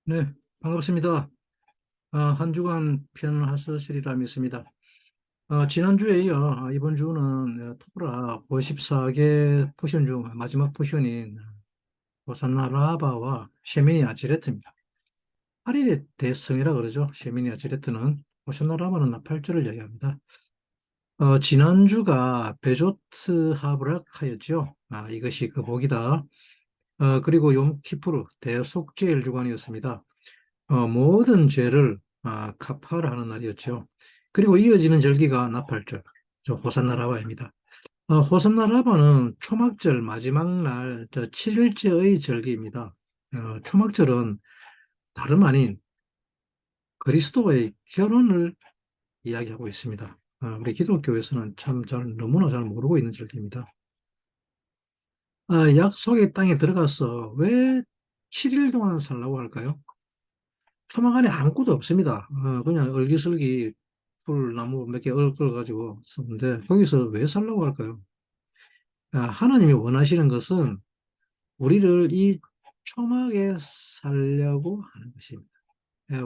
네, 반갑습니다. 한 주간 편을 하셨으리라 믿습니다. 지난주에 이어 이번 주는 토라 54개 포션 중 마지막 포션인 호산나 라바와 셰미니 아지레트입니다. 파리의 대성이라 그러죠. 셰미니 아지레트는 호산나 라바는 나팔절을 이야기합니다. 지난주가 베조트 하브라카였죠. 이것이 그 복이다. 그리고 욤키푸르 대속죄일 주간이었습니다. 모든 죄를 카파를 하는 날이었죠. 그리고 이어지는 절기가 나팔절, 호산나 라바입니다. 호산나 라바는 초막절 마지막 날 7일째의 절기입니다. 초막절은 다름 아닌 그리스도와의 결혼을 이야기하고 있습니다. 우리 기독교에서는 참 너무나 잘 모르고 있는 절기입니다. 약속의 땅에 들어가서 왜 7일 동안 살라고 할까요? 초막 안에 아무것도 없습니다. 그냥 얼기설기 풀 나무 몇 개 얽어가지고 썼는데 거기서 왜 살라고 할까요? 하나님이 원하시는 것은 우리를 이 초막에 살려고 하는 것입니다.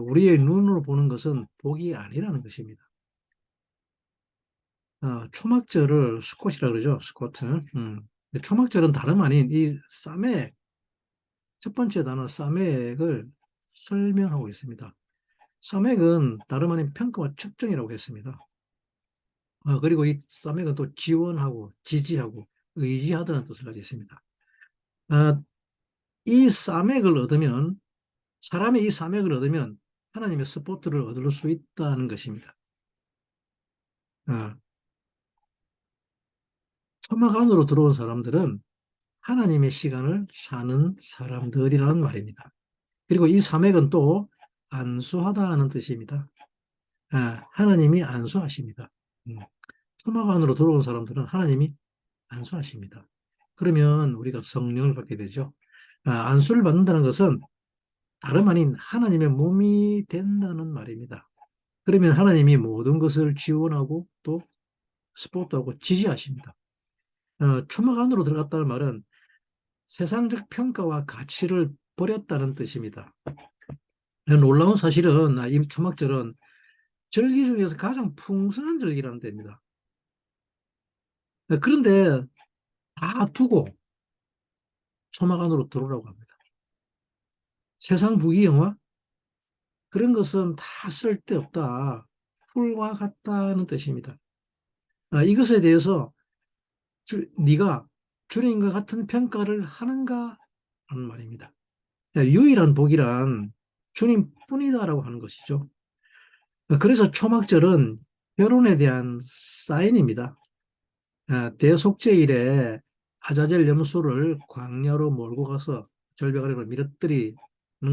우리의 눈으로 보는 것은 복이 아니라는 것입니다. 초막절을 수컷이라 그러죠. 수코트. 초막절은 다름 아닌 이 사맥, 첫 번째 단어 사맥을 설명하고 있습니다. 사맥은 다름 아닌 평가와 측정이라고 했습니다. 그리고 이 사맥은 또 지원하고 지지하고 의지하다는 뜻을 가지고 있습니다. 아, 이 사맥을 얻으면 사람이 이 사맥을 얻으면 하나님의 스포트를 얻을 수 있다는 것입니다. 아, 초막 안으로 들어온 사람들은 하나님의 시간을 사는 사람들이라는 말입니다. 그리고 이 사맥은 또 안수하다는 뜻입니다. 하나님이 안수하십니다. 음, 초막 안으로 들어온 사람들은 하나님이 안수하십니다. 그러면 우리가 성령을 받게 되죠. 안수를 받는다는 것은 다름 아닌 하나님의 몸이 된다는 말입니다. 그러면 하나님이 모든 것을 지원하고 또 스포트하고 지지하십니다. 초막 안으로 들어갔다는 말은 세상적 평가와 가치를 버렸다는 뜻입니다. 놀라운 사실은 이 초막절은 절기 중에서 가장 풍성한 절기라는 데입니다. 그런데 다 두고 초막 안으로 들어오라고 합니다. 세상 부귀영화 그런 것은 다 쓸데없다. 풀과 같다는 뜻입니다. 이것에 대해서 네가 주님과 같은 평가를 하는가 하는 말입니다. 유일한 복이란 주님뿐이다라고 하는 것이죠. 그래서 초막절은 결혼에 대한 사인입니다. 대속죄일에 아자젤 염소를 광야로 몰고 가서 절벽 아래로 밀어뜨리는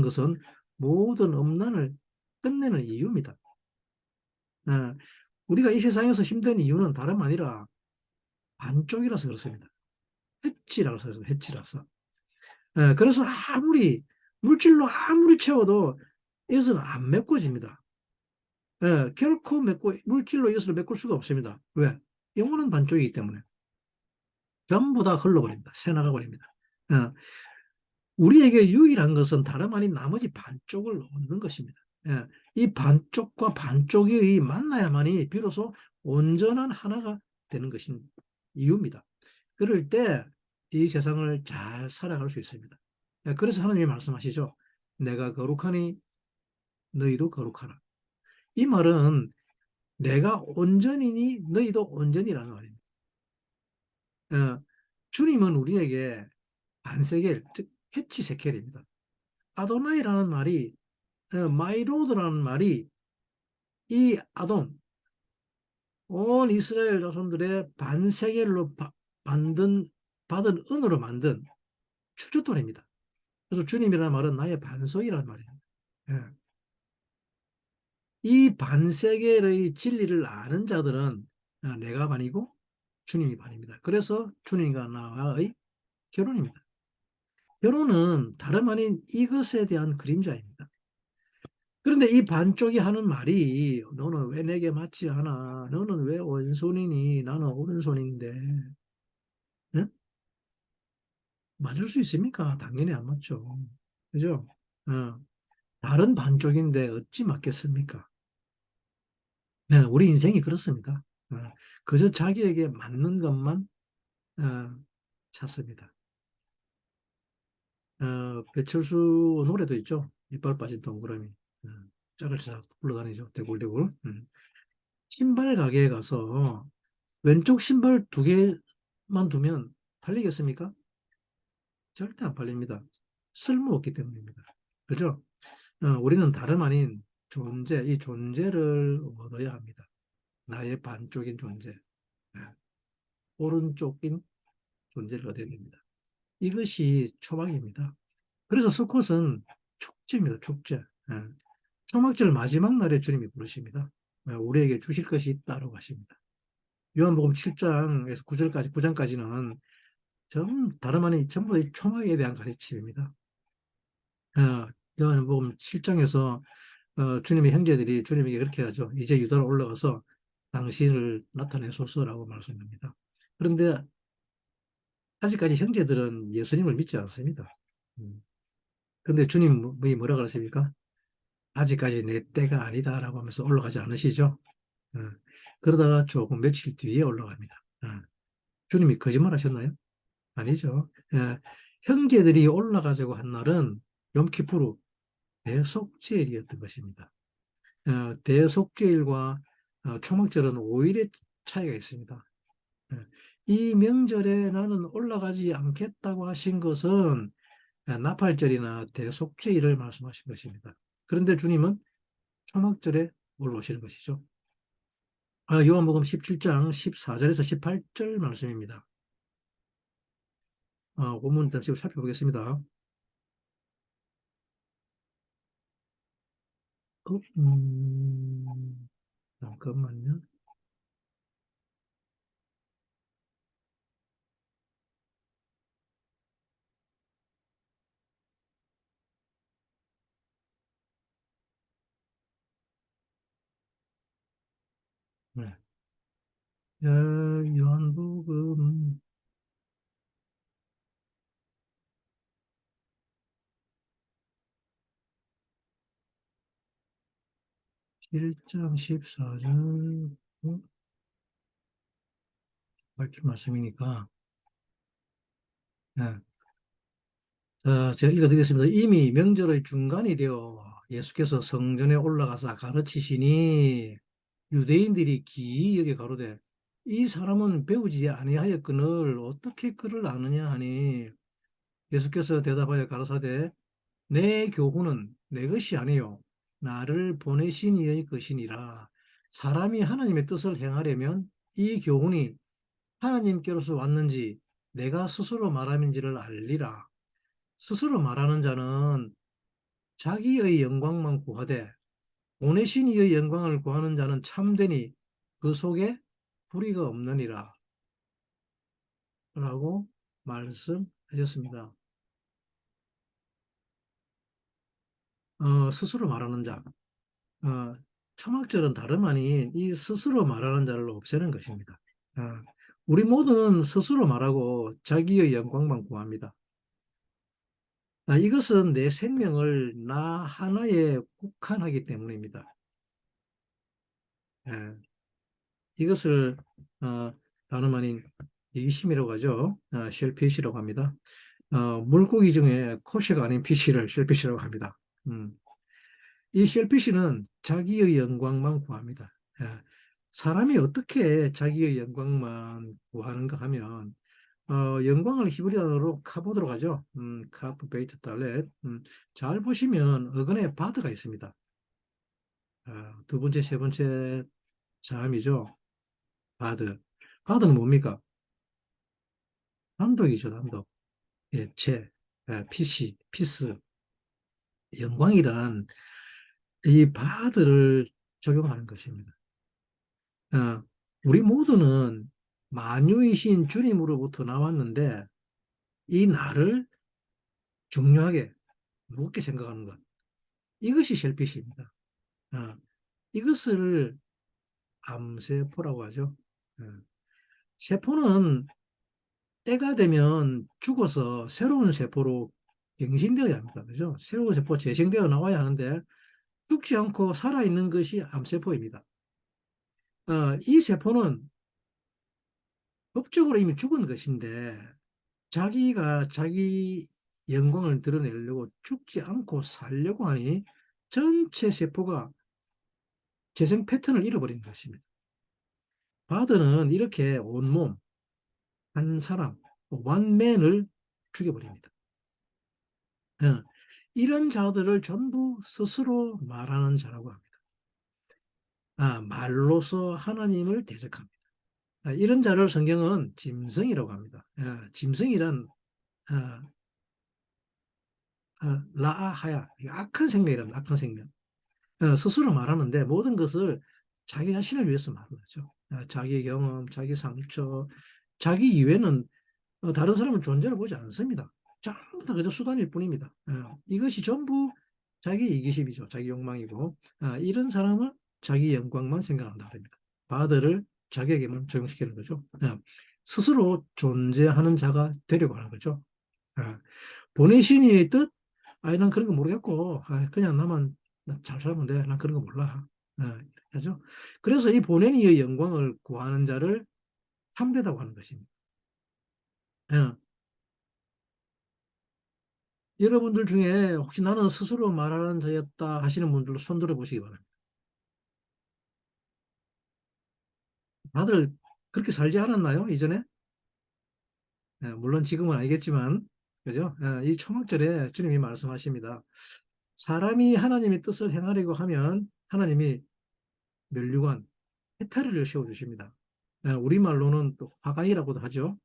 것은 모든 음란을 끝내는 이유입니다. 어, 우리가 이 세상에서 힘든 이유는 다름 아니라 반쪽이라서 그렇습니다. 해치라서 그래서 해치라서. 그래서 물질로 아무리 채워도 이것은 안 메꿔집니다. 결코 물질로 이것을 메꿀 수가 없습니다. 왜? 영혼은 반쪽이기 때문에. 전부 다 흘러버립니다. 새나가 버립니다. 어, 우리에게 유일한 것은 다름 아닌 나머지 반쪽을 얻는 것입니다. 이 반쪽과 반쪽이 만나야만이 비로소 온전한 하나가 되는 것인 이유입니다. 그럴 때 이 세상을 잘 살아갈 수 있습니다. 그래서 하나님이 말씀하시죠. 내가 거룩하니 너희도 거룩하라. 이 말은 내가 온전이니 너희도 온전이라는 말입니다. 어, 주님은 우리에게 반세겔, 즉 헤치세켈입니다. 아도나이라는 말이 마이로드라는 말이 이 아돔, 온 이스라엘 자손들의 반세겔로 받은 은으로 만든 추주돌입니다. 그래서 주님이라는 말은 나의 반석이라는 말입니다. 예. 이 반세겔의 진리를 아는 자들은 내가 반이고 주님이 반입니다. 그래서 주님과 나와의 결혼입니다. 결혼은 다름 아닌 이것에 대한 그림자입니다. 그런데 이 반쪽이 하는 말이 너는 왜 내게 맞지 않아? 너는 왜 왼손이니? 나는 오른손인데. 응? 맞을 수 있습니까? 당연히 안 맞죠. 그죠? 어. 다른 반쪽인데 어찌 맞겠습니까? 네, 우리 인생이 그렇습니다. 어, 그저 자기에게 맞는 것만 어, 찾습니다. 배철수 노래도 있죠. 이빨 빠진 동그라미. 어, 짝을 쫙 굴러다니죠. 대굴대굴. 신발 가게에 가서 왼쪽 신발 두 개만 두면 팔리겠습니까? 절대 안 팔립니다. 쓸모없기 때문입니다. 그죠? 우리는 다름 아닌 존재, 이 존재를 얻어야 합니다. 나의 반쪽인 존재, 예, 오른쪽인 존재를 얻어야 됩니다. 이것이 초막입니다. 그래서 스콧은 축제입니다. 축제. 예. 초막절 마지막 날에 주님이 부르십니다. 우리에게 주실 것이 있다고 하십니다. 요한복음 7장에서 9절까지, 9장까지는 다름 아닌 전부 이 초막에 대한 가르침입니다. 요한복음 7장에서 주님의 형제들이 주님에게 그렇게 하죠. 이제 유다로 올라가서 당신을 나타내소서라고 말씀합니다. 그런데 아직까지 형제들은 예수님을 믿지 않습니다. 음. 그런데 주님이 뭐라 그러십니까? 아직까지 내 때가 아니다라고 하면서 올라가지 않으시죠? 어. 그러다가 조금 며칠 뒤에 올라갑니다. 주님이 거짓말 하셨나요? 아니죠. 형제들이 올라가자고 한 날은 염키푸르 대속죄일이었던 것입니다. 대속죄일과 초막절은 5일의 차이가 있습니다. 예, 이 명절에 나는 올라가지 않겠다고 하신 것은 나팔절이나 대속죄일을 말씀하신 것입니다. 그런데 주님은 초막절에 올라오시는 것이죠. 요한복음 17장 14절에서 18절 말씀입니다. 본문 잠시 살펴보겠습니다. 어, 잠깐만요. 네. 요한복음 1장 14절 밝힌 말씀이니까 예. 제가 읽어드리겠습니다. 이미 명절의 중간이 되어 예수께서 성전에 올라가서 가르치시니 유대인들이 기이 여겨 가로되 이 사람은 배우지 아니하였거늘 어떻게 그를 아느냐 하니 예수께서 대답하여 가라사대 내 교훈은 내 것이 아니요 나를 보내신 이의 것이니라. 사람이 하나님의 뜻을 행하려면 이 교훈이 하나님께로서 왔는지 내가 스스로 말함인지를 알리라. 스스로 말하는 자는 자기의 영광만 구하되 보내신 이의 영광을 구하는 자는 참되니 그 속에 불의가 없느니라 라고 말씀하셨습니다. 스스로 말하는 자. 어, 초막절은 다름 아닌 이 스스로 말하는 자를 없애는 것입니다. 어, 우리 모두는 스스로 말하고 자기의 영광만 구합니다. 이것은 내 생명을 나 하나에 국한하기 때문입니다. 예, 이것을 다름 아닌 이기심이라고 하죠. 쉘피시라고 합니다. 물고기 중에 코시가 아닌 피시를 쉘피시라고 합니다. 이 쉘피시는 자기의 영광만 구합니다. 예, 사람이 어떻게 자기의 영광만 구하는가 하면 영광을 히브리어로 카보드로 가죠. 카프 베이트 달렛. 잘 보시면 어근에 바드가 있습니다. 두 번째, 세 번째 자음이죠. 바드. 바드는 뭡니까? 남독이죠, 남독. 예, 피시, 피스. 영광이란 이 바드를 적용하는 것입니다. 어, 우리 모두는 만유이신 주님으로부터 나왔는데 이 나를 중요하게 무겁게 생각하는 것. 이것이 셀피시입니다. 어, 이것을 암세포라고 하죠. 어, 세포는 때가 되면 죽어서 새로운 세포로 갱신되어야 합니다. 그죠? 새로운 세포 재생되어 나와야 하는데 죽지 않고 살아있는 것이 암세포입니다. 이 세포는 법적으로 이미 죽은 것인데 자기가 자기 영광을 드러내려고 죽지 않고 살려고 하니 전체 세포가 재생 패턴을 잃어버리는 것입니다. 바드는 이렇게 온몸, 한 사람, 원맨을 죽여버립니다. 어, 이런 자들을 전부 스스로 말하는 자라고 합니다. 말로서 하나님을 대적합니다. 이런 자를 성경은 짐승이라고 합니다. 짐승이란 라아하야, 악한 생명이랍니다. 악한 생명. 스스로 말하는데 모든 것을 자기 자신을 위해서 말하는 거죠. 자기 경험, 자기 상처, 자기 이외에는 다른 사람은 존재를 보지 않습니다. 전부 다 그저 수단일 뿐입니다. 이것이 전부 자기 이기심이죠. 자기 욕망이고 이런 사람은 자기 영광만 생각한다 그럽니다. 바드를 자기에게만 적용시키는 거죠. 스스로 존재하는 자가 되려고 하는 거죠. 본의 신의 뜻? 난 그런 거 모르겠고 그냥 나만 잘 살면 돼. 난 그런 거 몰라. 그죠? 그래서 이 본인의 영광을 구하는 자를 참되다고 하는 것입니다. 예. 여러분들 중에 혹시 나는 스스로 말하는 자였다 하시는 분들로 손 들어 보시기 바랍니다. 다들 그렇게 살지 않았나요? 이전에? 물론 지금은 아니겠지만, 그죠? 이 초막절에 주님이 말씀하십니다. 사람이 하나님의 뜻을 행하려고 하면 하나님이 면류관, 해탈을 씌워주십니다. 우리말로는 또 화관이라고도 하죠.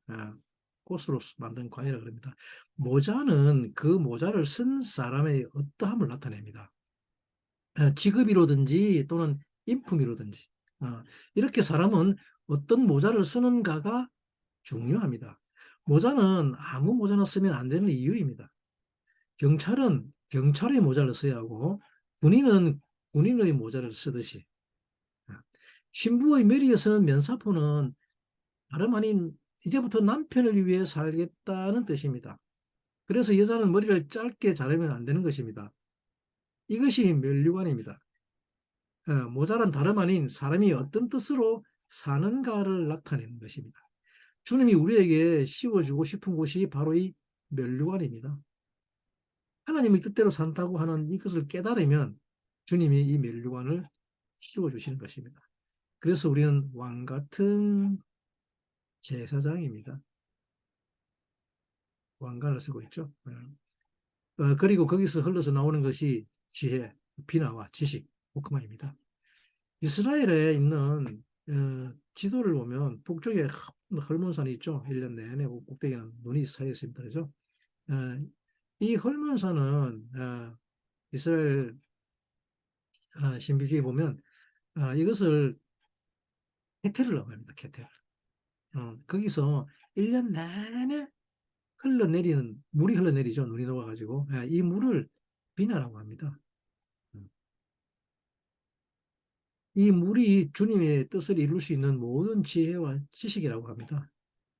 꽃으로 만든 관이라 그럽니다. 모자는 그 모자를 쓴 사람의 어떠함을 나타냅니다. 직업이로든지 또는 인품이로든지 이렇게 사람은 어떤 모자를 쓰는가가 중요합니다. 모자는 아무 모자나 쓰면 안 되는 이유입니다. 경찰은 경찰의 모자를 써야 하고 군인은 군인의 모자를 쓰듯이 신부의 메리에 서는 면사포는 다름 아닌 이제부터 남편을 위해 살겠다는 뜻입니다. 그래서 여자는 머리를 짧게 자르면 안 되는 것입니다. 이것이 면류관입니다. 모자란 다름 아닌 사람이 어떤 뜻으로 사는가를 나타내는 것입니다. 주님이 우리에게 씌워주고 싶은 곳이 바로 이 면류관입니다. 하나님의 뜻대로 산다고 하는 이것을 깨달으면 주님이 이 면류관을 씌워주시는 것입니다. 그래서 우리는 왕 같은 제사장입니다. 왕관을 쓰고 있죠. 그리고 거기서 흘러서 나오는 것이 지혜, 비나와 지식, 오크마입니다. 이스라엘에 있는 지도를 보면 북쪽에 헐몬산이 있죠. 1년 내내 꼭대기는 눈이 쌓여 있습니다. 그죠? 어, 이 헐몬산은 이스라엘 신비주의 보면 이것을 케테르라고 합니다. 케테르. 거기서 1년 내내 흘러내리는 물이 흘러내리죠. 눈이 녹아가지고 이 물을 비나라고 합니다. 음. 이 물이 주님의 뜻을 이룰 수 있는 모든 지혜와 지식이라고 합니다.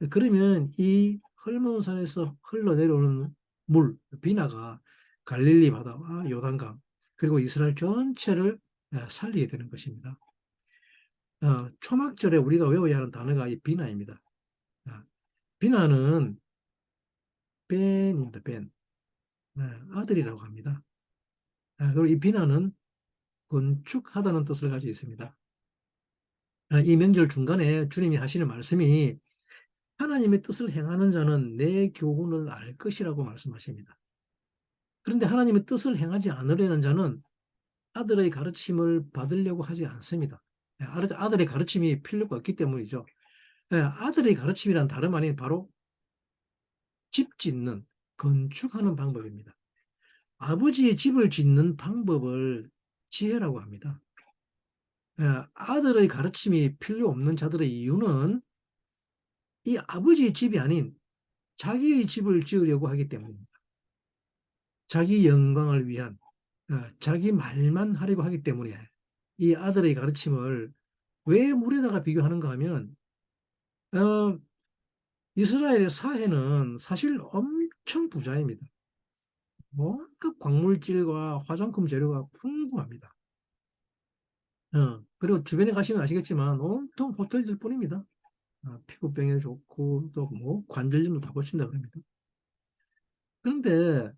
그러면 이 헐몬산에서 흘러내려오는 물, 비나가 갈릴리 바다와 요단강, 그리고 이스라엘 전체를 살리게 되는 것입니다. 초막절에 우리가 외워야 하는 단어가 이 비나입니다. 어, 비나는 벤입니다. 벤. 아들이라고 합니다. 그리고 이 비나는 건축하다는 뜻을 가지고 있습니다. 이 명절 중간에 주님이 하시는 말씀이 하나님의 뜻을 행하는 자는 내 교훈을 알 것이라고 말씀하십니다. 그런데 하나님의 뜻을 행하지 않으려는 자는 아들의 가르침을 받으려고 하지 않습니다. 아들의 가르침이 필요가 없기 때문이죠. 아들의 가르침이란 다름 아닌 바로 집 짓는, 건축하는 방법입니다. 아버지의 집을 짓는 방법을 지혜라고 합니다. 아들의 가르침이 필요 없는 자들의 이유는 이 아버지의 집이 아닌 자기의 집을 지으려고 하기 때문입니다. 자기 영광을 위한 자기 말만 하려고 하기 때문에 이 아들의 가르침을 왜 물에다가 비교하는가 하면 어, 이스라엘의 사회는 사실 엄청 부자입니다. 온갖 광물질과 화장품 재료가 풍부합니다. 그리고 주변에 가시면 아시겠지만 온통 호텔들 뿐입니다. 피부병에 좋고 또 뭐 관절염도 다 고친다 그럽니다. 그런데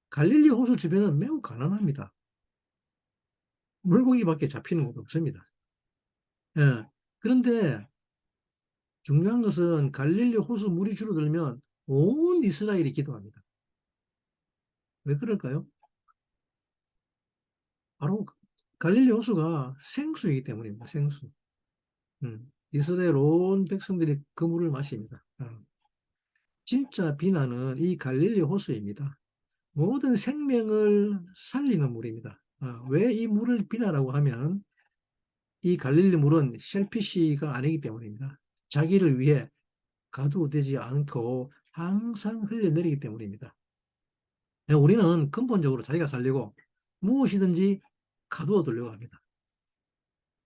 갈릴리 호수 주변은 매우 가난합니다. 물고기밖에 잡히는 곳 없습니다. 예. 그런데 중요한 것은 갈릴리 호수 물이 줄어들면 온 이스라엘이 기도합니다. 왜 그럴까요? 바로 갈릴리 호수가 생수이기 때문입니다. 생수. 이스라엘 온 백성들이 그 물을 마십니다. 진짜 비나는 이 갈릴리 호수입니다. 모든 생명을 살리는 물입니다. 왜 이 물을 비나라고 하면 이 갈릴리 물은 셀피시가 아니기 때문입니다. 자기를 위해 가두어되지 않고 항상 흘려내리기 때문입니다. 우리는 근본적으로 자기가 살려고 무엇이든지 가두어 두려고 합니다.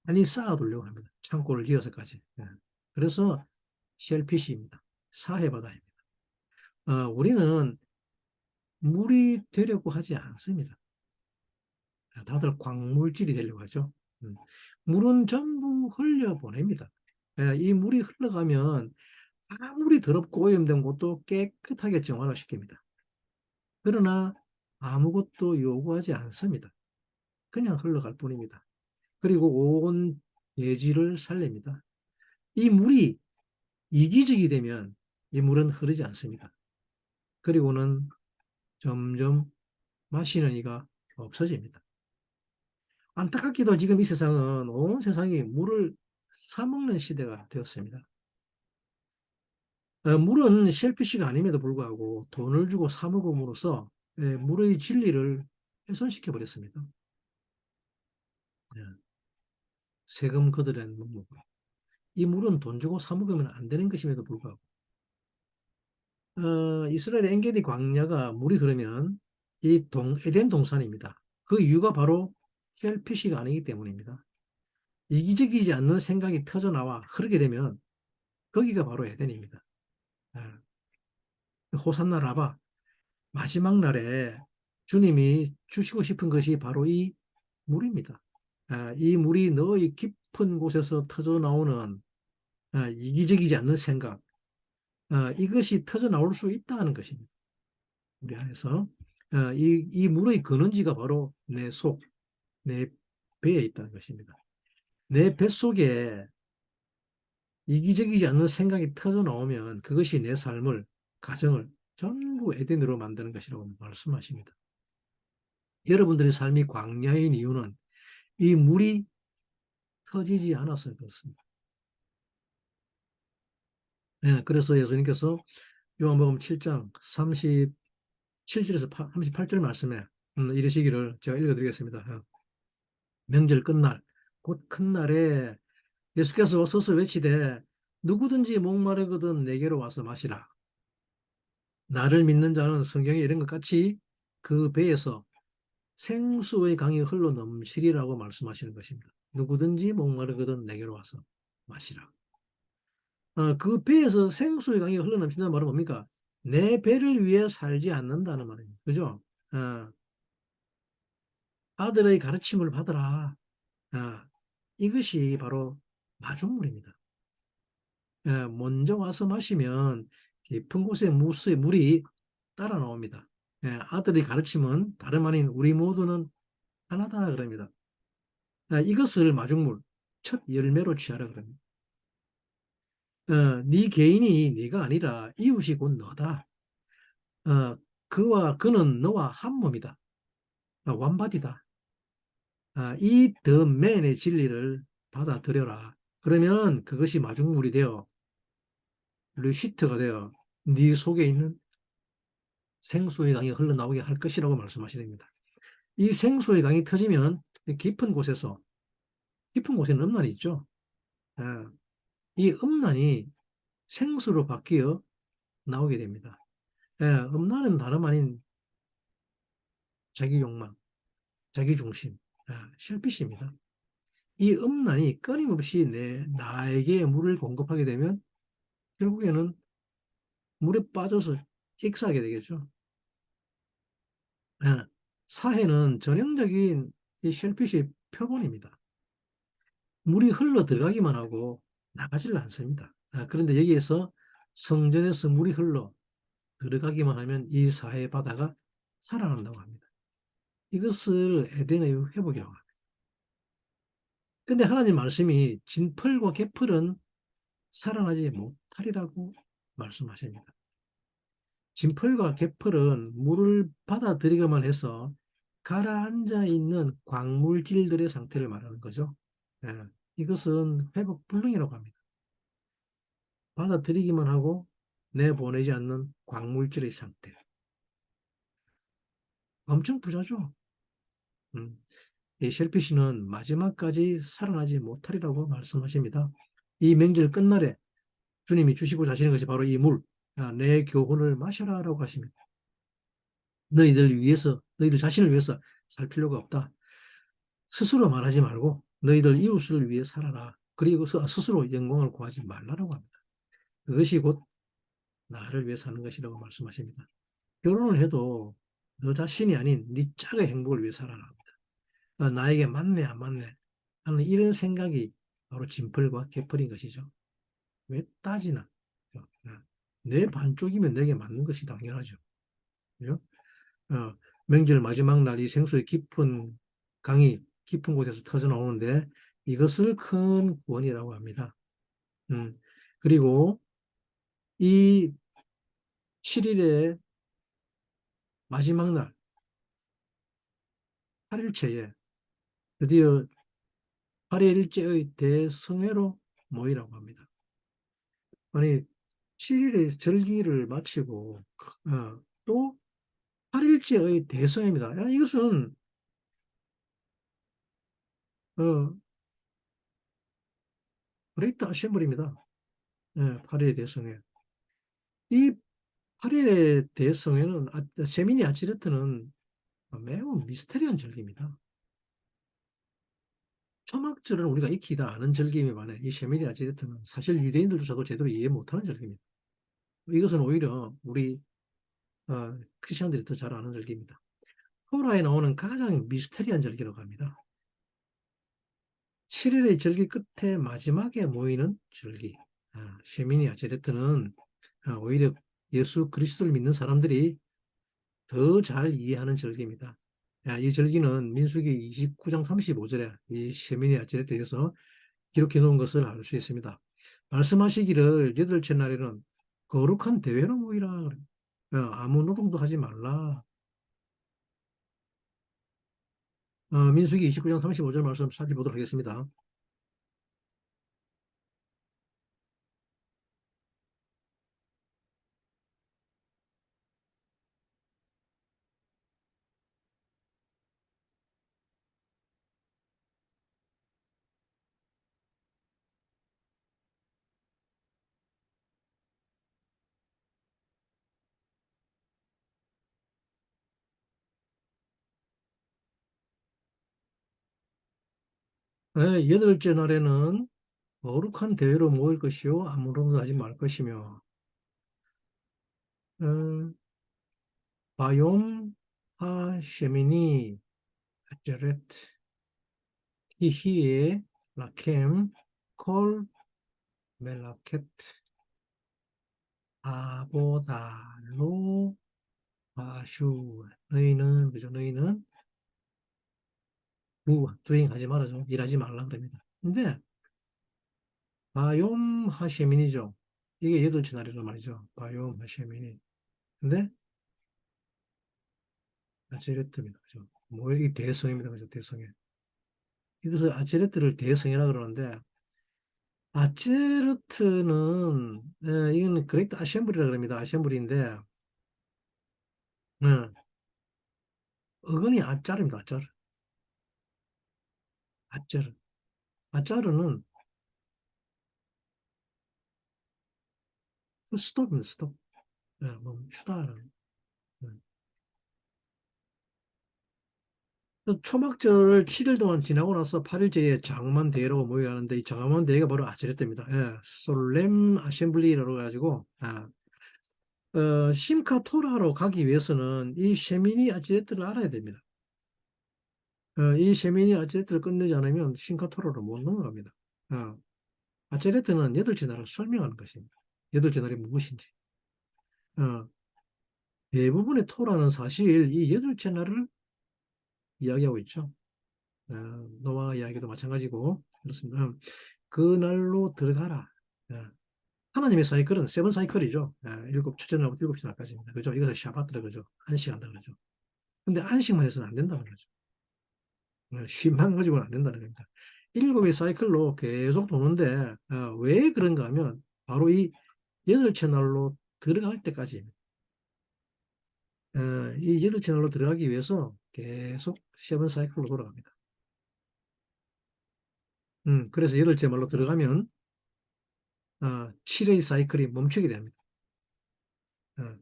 아니 쌓아 두려고 합니다. 창고를 지어서까지. 그래서 셀피시입니다. 사해바다입니다. 우리는 물이 되려고 하지 않습니다. 다들 광물질이 되려고 하죠. 물은 전부 흘려보냅니다. 이 물이 흘러가면 아무리 더럽고 오염된 곳도 깨끗하게 정화를 시킵니다. 그러나 아무것도 요구하지 않습니다. 그냥 흘러갈 뿐입니다. 그리고 온 대지를 살립니다. 이 물이 이기적이 되면 이 물은 흐르지 않습니다. 그리고는 점점 마시는 이가 없어집니다. 안타깝게도 지금 이 세상은 온 세상이 물을 사먹는 시대가 되었습니다. 물은 셀피시가 아님에도 불구하고 돈을 주고 사먹음으로써 물의 진리를 훼손시켜 버렸습니다. 예, 세금 거두려는 목록. 이 물은 돈 주고 사먹으면 안 되는 것임에도 불구하고 이스라엘의 엔게디 광야가 물이 흐르면 이 에덴 동산입니다. 그 이유가 바로 셀피시가 아니기 때문입니다. 이기적이지 않는 생각이 터져나와 흐르게 되면 거기가 바로 에덴입니다. 호산나 라바 마지막 날에 주님이 주시고 싶은 것이 바로 이 물입니다. 이 물이 너희 깊은 곳에서 터져 나오는 이기적이지 않는 생각, 이것이 터져 나올 수 있다는 것입니다. 우리 안에서 이 물의 근원지가 바로 내 속, 내 배에 있다는 것입니다. 내 뱃속에 이기적이지 않는 생각이 터져 나오면 그것이 내 삶을, 가정을 전부 에덴으로 만드는 것이라고 말씀하십니다. 여러분들의 삶이 광야인 이유는 이 물이 터지지 않아서 그렇습니다. 네, 그래서 예수님께서 요한복음 7장 37절에서 38절 말씀에 이르시기를 제가 읽어드리겠습니다. 명절 끝날 곧 큰 날에 예수께서 서서 외치되 누구든지 목마르거든 내게로 와서 마시라. 나를 믿는 자는 성경에 이런 것 같이 그 배에서 생수의 강이 흘러 넘치리라고 말씀하시는 것입니다. 누구든지 목마르거든 내게로 와서 마시라. 그 배에서 생수의 강이 흘러 넘친다는 말은 뭡니까? 내 배를 위해 살지 않는다는 말입니다. 그죠? 어, 아들의 가르침을 받으라. 어, 이것이 바로 마중물입니다. 먼저 와서 마시면 깊은 곳에 물이 따라 나옵니다. 아들의 가르침은 다름 아닌 우리 모두는 하나다 그럽니다. 이것을 마중물, 첫 열매로 취하라 그럽니다. 네 개인이 네가 아니라 이웃이 곧 너다. 그는 너와 한 몸이다. 완바디다. 이 더 맨의 진리를 받아들여라. 그러면 그것이 마중물이 되어 르시트가 되어 네 속에 있는 생수의 강이 흘러나오게 할 것이라고 말씀하시됩니다. 이 생수의 강이 터지면 깊은 곳에서 깊은 곳에는 음란이 있죠. 이 음란이 생수로 바뀌어 나오게 됩니다. 음란은 다름 아닌 자기 욕망, 자기 중심, 실핏입니다. 이 음란이 끊임없이 나에게 물을 공급하게 되면 결국에는 물에 빠져서 익사하게 되겠죠. 예, 사해는 전형적인 이 쉘핏의 표본입니다. 물이 흘러 들어가기만 하고 나가지를 않습니다. 그런데 여기에서 성전에서 물이 흘러 들어가기만 하면 이 사해 바다가 살아난다고 합니다. 이것을 에덴의 회복이라고 합니다. 근데 하나님 말씀이 진펄과 개펄은 살아나지 못하리라고 말씀하십니다. 진펄과 개펄은 물을 받아들이기만 해서 가라앉아 있는 광물질들의 상태를 말하는 거죠. 예, 이것은 회복 불능이라고 합니다. 받아들이기만 하고 내보내지 않는 광물질의 상태. 엄청 부자죠. 음, 이 셀피시는 마지막까지 살아나지 못하리라고 말씀하십니다. 이 명절 끝날에 주님이 주시고자 하시는 것이 바로 이 물, 내 교훈을 마셔라라고 하십니다. 너희들 자신을 위해서 살 필요가 없다. 스스로 말하지 말고 너희들 이웃을 위해 살아라. 그리고 스스로 영광을 구하지 말라라고 합니다. 그것이 곧 나를 위해 사는 것이라고 말씀하십니다. 결혼을 해도 너 자신이 아닌 네 짝의 행복을 위해 살아라 합니다. 나에게 맞네 안 맞네 하는 이런 생각이 바로 진펄과 개펄인 것이죠. 왜 따지나? 내 반쪽이면 내게 맞는 것이 당연하죠. 그죠? 어, 명절 마지막 날 이 생수의 깊은 강이 깊은 곳에서 터져 나오는데 이것을 큰 구원이라고 합니다. 음, 그리고 이 7일의 마지막 날 8일째에 드디어 8일째의 대성회로 모이라고 합니다. 아니 7일의 절기를 마치고 또 8일째의 대성회입니다. 이것은 어, 그레이트 아셈블입니다. 8일의 대성회. 이 8일의 대성회는 세미니 아치르트는 매우 미스테리한 절기입니다. 초막절은 우리가 익히 다 아는 절기에 반해 이 세미니 아치르트는 사실 유대인들조차도 제대로 이해 못하는 절기입니다. 이것은 오히려 우리 크리스천들이 더 잘 아는 절기입니다. 토라에 나오는 가장 미스테리한 절기라고 합니다. 7일의 절기 끝에 마지막에 모이는 절기. 세미니 아체레트는 오히려 예수 그리스도를 믿는 사람들이 더 잘 이해하는 절기입니다. 이 절기는 민수기 29장 35절에 이 세미니 아체레트에 대해서 기록해 놓은 것을 알 수 있습니다. 말씀하시기를 여덟째 날에는 거룩한 대회로 모이라. 아무 노동도 하지 말라. 민수기 29장 35절 말씀 살펴보도록 하겠습니다. 여덟째 날에는 거룩한 대회로 모일 것이요 아무로도 하지 말 것이며 어, 바욤 하쉐미니 아제렛 히히에 라켐 콜 멜라켓 아보달로 바슈 너희는 그죠 너희는 두행하지 말아줘 일하지 말라 그럽니다. 근데 바욤 하쉐민이죠. 이게 여덟째 날이란 말이죠. 바욤 하쉐민이. 근데 아제레트입니다. 그죠? 뭐, 이 대성입니다. 그죠? 대성에. 이것을 아제레트를 대성이라 그러는데, 아제르트는, 이건 그레이트 아셈블이라 그럽니다. 아셈블인데, 예, 어근이 아짜르입니다. 아짜르. 아짜르. 아짜르는 스톱입니다. 스톱. 멈추다라는. 예. 초막절 7일 동안 지나고 나서 8일째에 장만 대회라고 모여가는데 이 장만 대회가 바로 아제레트입니다. 솔렘 아셈블리라고 해가지고 심카토라로 가기 위해서는 이 셰미니 아지레트를 알아야 됩니다. 이 셰미니 아지레트를 끝내지 않으면 심카토라로 못 넘어갑니다. 어, 아지레트는 여덟 진화를 설명하는 것입니다. 여덟 진화이 무엇인지. 어, 대부분의 토라는 사실 이 여덟 진화를 이야기하고 있죠. 어, 노아 이야기도 마찬가지고 그렇습니다. 그날로 들어가라. 어, 하나님의 사이클은 세븐 사이클이죠. 일곱, 첫째 날부터 일곱 날까지입니다. 그죠? 이것을 샤바트라 그러죠. 안식한다 그러죠. 근데 안식만 해서는 안 된다는 거죠. 쉼만 가지고는 안 된다는 겁니다. 일곱의 사이클로 계속 도는데, 왜 그런가 하면, 바로 이 여덟 채널로 들어갈 때까지입니다. 이 여덟 채널로 들어가기 위해서 계속 세븐 사이클로 돌아갑니다. 그래서 여덟 채널로 들어가면, 7의 사이클이 멈추게 됩니다. 어,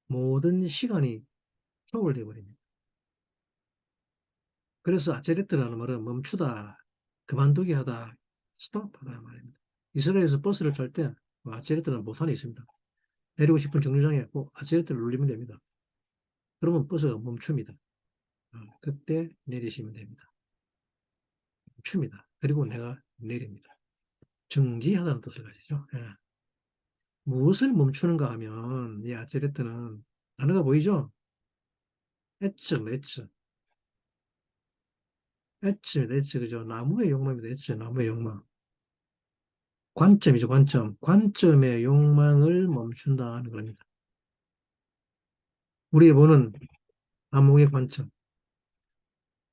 모든 시간이 초월돼 버립니다. 그래서 아체레트라는 말은 멈추다, 그만두게 하다, 스톱하다는 말입니다. 이스라엘에서 버스를 탈 때 아체레트는 보탄이 있습니다. 내리고 싶은 정류장에 꼭 아체레트를 눌리면 됩니다. 그러면 버스가 멈춥니다. 그때 내리시면 됩니다. 멈춥니다. 그리고 내가 내립니다. 정지하다는 뜻을 가지죠. 예. 무엇을 멈추는가 하면 이 아체레트는 단어가 보이죠? 엣츠, 렛츠. 엣츠, 렛츠, 그죠? 나무의 욕망입니다. 엣츠, 나무의 욕망. 관점이죠, 관점. 관점의 욕망을 멈춘다는 겁니다. 우리가 보는 암흑의 관점,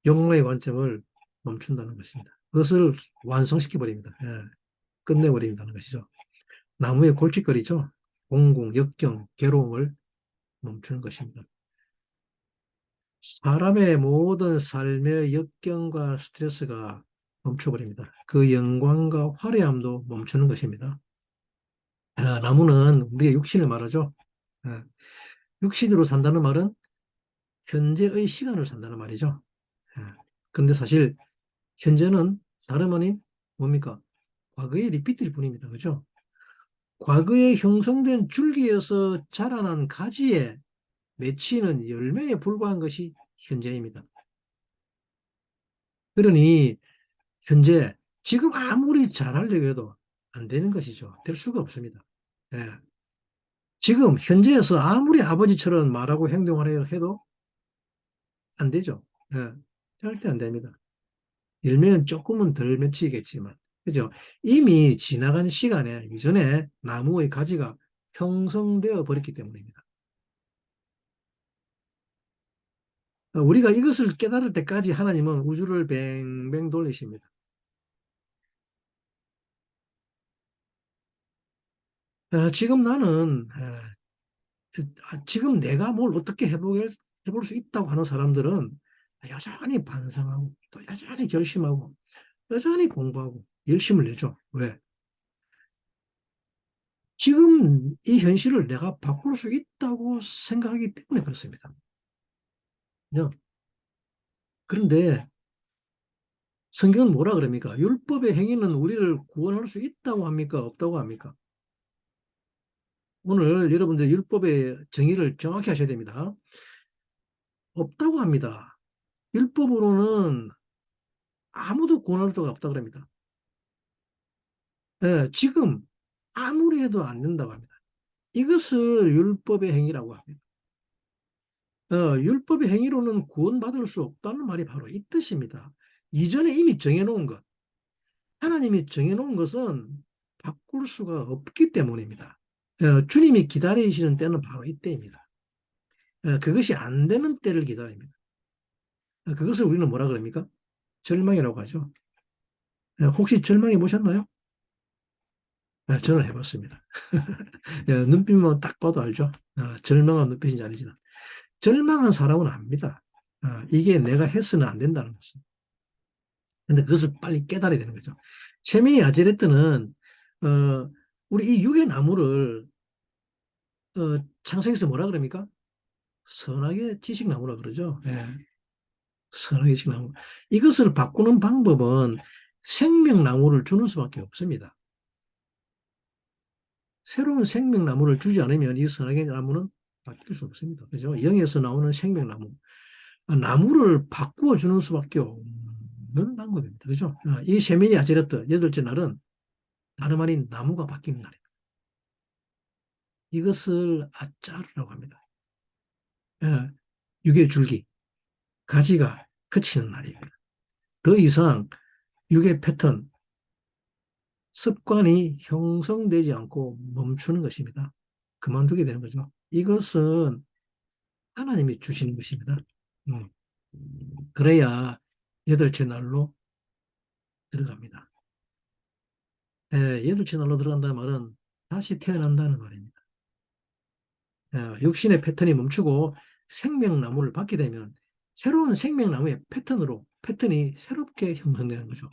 욕망의 관점을 멈춘다는 것입니다. 그것을 완성시켜버립니다. 예, 끝내버린다는 것이죠. 나무의 골칫거리죠. 공공, 역경, 괴로움을 멈추는 것입니다. 사람의 모든 삶의 역경과 스트레스가 멈춰버립니다. 그 영광과 화려함도 멈추는 것입니다. 나무는 우리의 육신을 말하죠. 예, 육신으로 산다는 말은 현재의 시간을 산다는 말이죠. 예. 그런데 사실 현재는 다름 아닌 뭡니까? 과거의 리피트일 뿐입니다. 그죠? 과거에 형성된 줄기에서 자라난 가지에 맺히는 열매에 불과한 것이 현재입니다. 그러니 현재 지금 아무리 잘하려고 해도 안 되는 것이죠. 될 수가 없습니다. 예. 지금 현재에서 아무리 아버지처럼 말하고 행동하려 해도 안 되죠. 예. 절대 안 됩니다. 일면 조금은 덜 맺히겠지만, 그죠? 이미 지나간 시간에 이전에 나무의 가지가 형성되어 버렸기 때문입니다. 우리가 이것을 깨달을 때까지 하나님은 우주를 뱅뱅 돌리십니다. 지금 나는, 지금 내가 뭘 어떻게 해볼 수 있다고 하는 사람들은 여전히 반성하고, 또 여전히 결심하고, 여전히 공부하고, 열심을 내죠. 왜? 지금 이 현실을 내가 바꿀 수 있다고 생각하기 때문에 그렇습니다. 그죠? 그런데 성경은 뭐라 그럽니까? 율법의 행위는 우리를 구원할 수 있다고 합니까? 없다고 합니까? 오늘 여러분들 율법의 정의를 정확히 하셔야 됩니다. 없다고 합니다. 율법으로는 아무도 구원할 수가 없다고 합니다. 예, 지금 아무리 해도 안 된다고 합니다. 이것을 율법의 행위라고 합니다. 율법의 행위로는 구원받을 수 없다는 말이 바로 이 뜻입니다. 이전에 이미 정해놓은 것, 하나님이 정해놓은 것은 바꿀 수가 없기 때문입니다. 주님이 기다리시는 때는 바로 이때입니다. 그것이 안 되는 때를 기다립니다. 그것을 우리는 뭐라 그럽니까? 절망이라고 하죠. 혹시 절망해 보셨나요? 저는 해봤습니다. 눈빛만 딱 봐도 알죠? 절망한 눈빛인지 아니지만. 절망한 사람은 압니다. 이게 내가 해서는 안 된다는 것은. 근데 그것을 빨리 깨달아야 되는 거죠. 세미니 아제레트는, 우리 이 유괴 나무를, 창세기에서 뭐라 그럽니까? 선악의 지식나무라 그러죠. 예, 선악의 지식나무. 이것을 바꾸는 방법은 생명나무를 주는 수밖에 없습니다. 새로운 생명나무를 주지 않으면 이 선악의 나무는 바뀔 수 없습니다. 그죠? 영에서 나오는 생명나무. 나무를 바꾸어 주는 수밖에 없는 방법입니다. 그죠? 이 세미니 아제르트 여덟째 날은 다름 아닌 나무가 바뀌는 날입니다. 이것을 아짜르라고 합니다. 예, 육의 줄기, 가지가 그치는 날입니다. 더 이상 육의 패턴, 습관이 형성되지 않고 멈추는 것입니다. 그만두게 되는 거죠. 이것은 하나님이 주시는 것입니다. 음. 그래야 여덟째 날로 들어갑니다. 여덟째 날로 들어간다는 말은 다시 태어난다는 말입니다. 육신의 패턴이 멈추고 생명나무를 받게 되면 새로운 생명나무의 패턴이 새롭게 형성되는 거죠.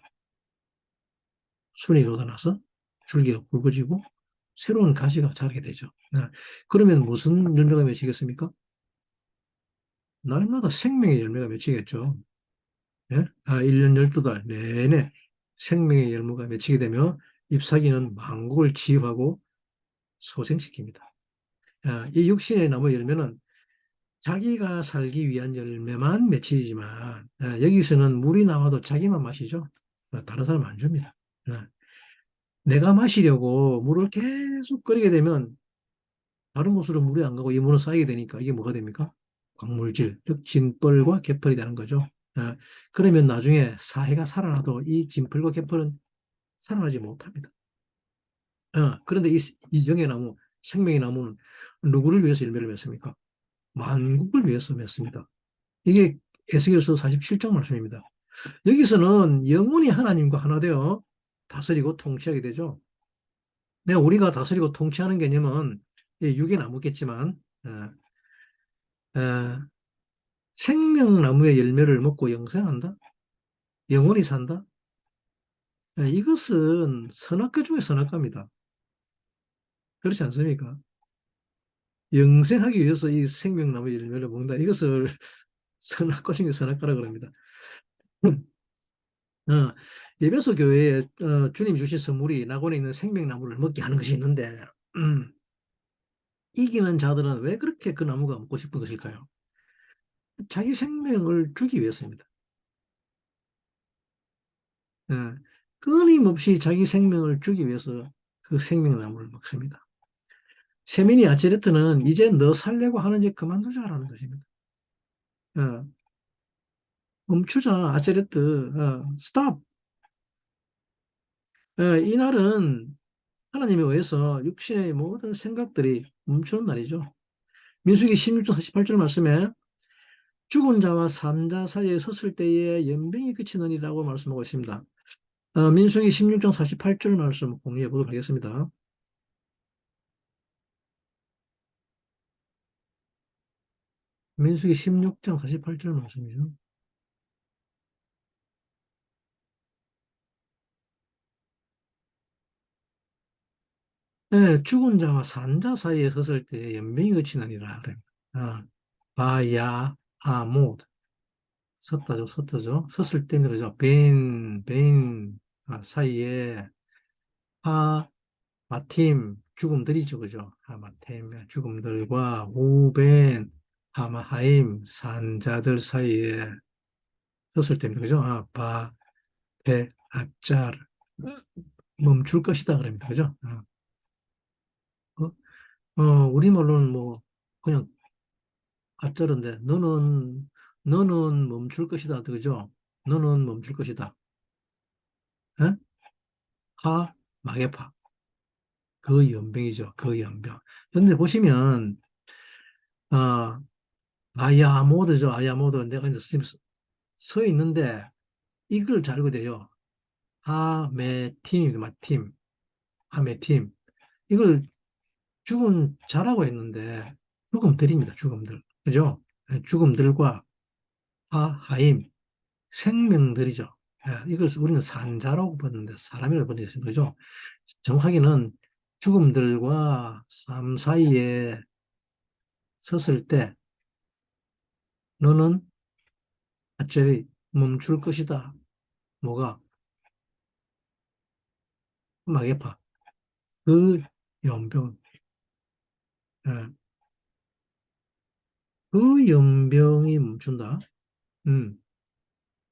순이 돋아나서 줄기가 굵어지고 새로운 가지가 자라게 되죠. 그러면 무슨 열매가 맺히겠습니까? 날마다 생명의 열매가 맺히겠죠. 예? 1년 12달 내내 생명의 열매가 맺히게 되며 잎사귀는 만국을 치유하고 소생시킵니다. 이 육신의 나무 열매는 자기가 살기 위한 열매만 맺히지만 여기서는 물이 나와도 자기만 마시죠. 다른 사람 안 줍니다. 내가 마시려고 물을 계속 끓이게 되면 다른 곳으로 물이 안 가고 이 물은 쌓이게 되니까 이게 뭐가 됩니까? 광물질, 즉 진펄과 개펄이 되는 거죠. 그러면 나중에 사해가 살아나도 이 진펄과 개펄은 살아나지 못합니다. 그런데 이 영의 나무, 생명의 나무는 누구를 위해서 열매를 맺습니까? 만국을 위해서 맺습니다. 이게 에스겔서 47장 말씀입니다. 여기서는 영원히 하나님과 하나 되어 다스리고 통치하게 되죠. 네, 우리가 다스리고 통치하는 개념은 육에 나무겠지만 어, 생명나무의 열매를 먹고 영생한다? 영원히 산다? 이것은 선악과 중에 선악과입니다. 그렇지 않습니까? 영생하기 위해서 이 생명나무 열매를 먹는다. 이것을 선악과 중에 선악과라고 합니다. 어, 예배소 교회에 주님이 주신 선물이 낙원에 있는 생명나무를 먹게 하는 것이 있는데 이기는 자들은 왜 그렇게 그 나무가 먹고 싶은 것일까요? 자기 생명을 주기 위해서입니다. 어, 끊임없이 자기 생명을 주기 위해서 그 생명나무를 먹습니다. 세민이 아체르트는 이제 너 살려고 하는지 그만두자라는 것입니다. 어, 멈추자, 아체르트, 스탑. 이날은 하나님에 의해서 육신의 모든 생각들이 멈추는 날이죠. 민수기 16장 48절 말씀에 죽은 자와 산 자 사이에 섰을 때에 연병이 그치느니라고 말씀하고 있습니다. 민수기 16장 48절 말씀 공유해 보도록 하겠습니다. 민수기 16장 48절 말씀이죠. 죽은 자와 산 자 사이에 섰을 때 연병이 그치느니라. 그래. 어, 바야 아못 섰다죠. 섰을 때입니다. 그죠? 벤 사이에 하 마팀 죽음들이죠. 그죠? 하마템 죽음들과 우벤 하마하임 산자들 사이에 섰을 때입니다. 그죠? 베 악잘 멈출 것이다 그럽니다. 그죠? 우리말로는 뭐 그냥 앞자른데 너는 멈출 것이다. 그죠? 너는 멈출 것이다. 에? 마게파. 그 연병이죠. 그 연병. 근데 보시면 어, 아야모드죠. 아야모드. 내가 이제 지금 서 있는데 이걸 잘 읽어야 돼요. 하메팀입니다. 마팀. 하메팀. 이걸 죽음 자라고 했는데 죽음들입니다. 죽음들. 그죠? 죽음들과 하임. 생명들이죠. 이걸 우리는 산자라고 보는데 사람이라고 보는데 그죠? 정확하게는 죽음들과 삶 사이에 섰을 때 너는 갑자기 멈출 것이다. 뭐가? 마개파. 그 연병. 예. 그 연병이 멈춘다. 음.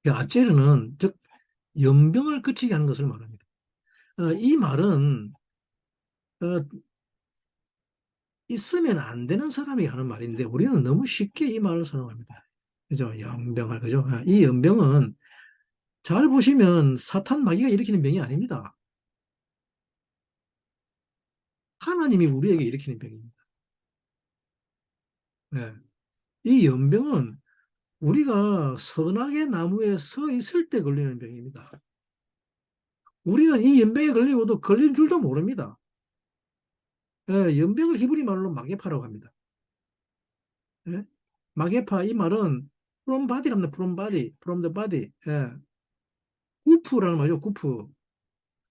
그 아제르는 즉 연병을 그치게 하는 것을 말합니다. 이 말은 어, 있으면 안 되는 사람이 하는 말인데 우리는 너무 쉽게 이 말을 사용합니다. 그죠? 연병할 그죠? 이 연병은 잘 보시면 사탄 마귀가 일으키는 병이 아닙니다. 하나님이 우리에게 일으키는 병입니다. 예. 이 연병은 우리가 선악의 나무에 서 있을 때 걸리는 병입니다. 우리는 이 연병에 걸리고도 걸린 줄도 모릅니다. 예, 연병을 히브리 말로 마게파라고 합니다. 예? 마게파 이 말은 from body랍니다. from body, from the body. 예. 구프라는 말이죠. 구프.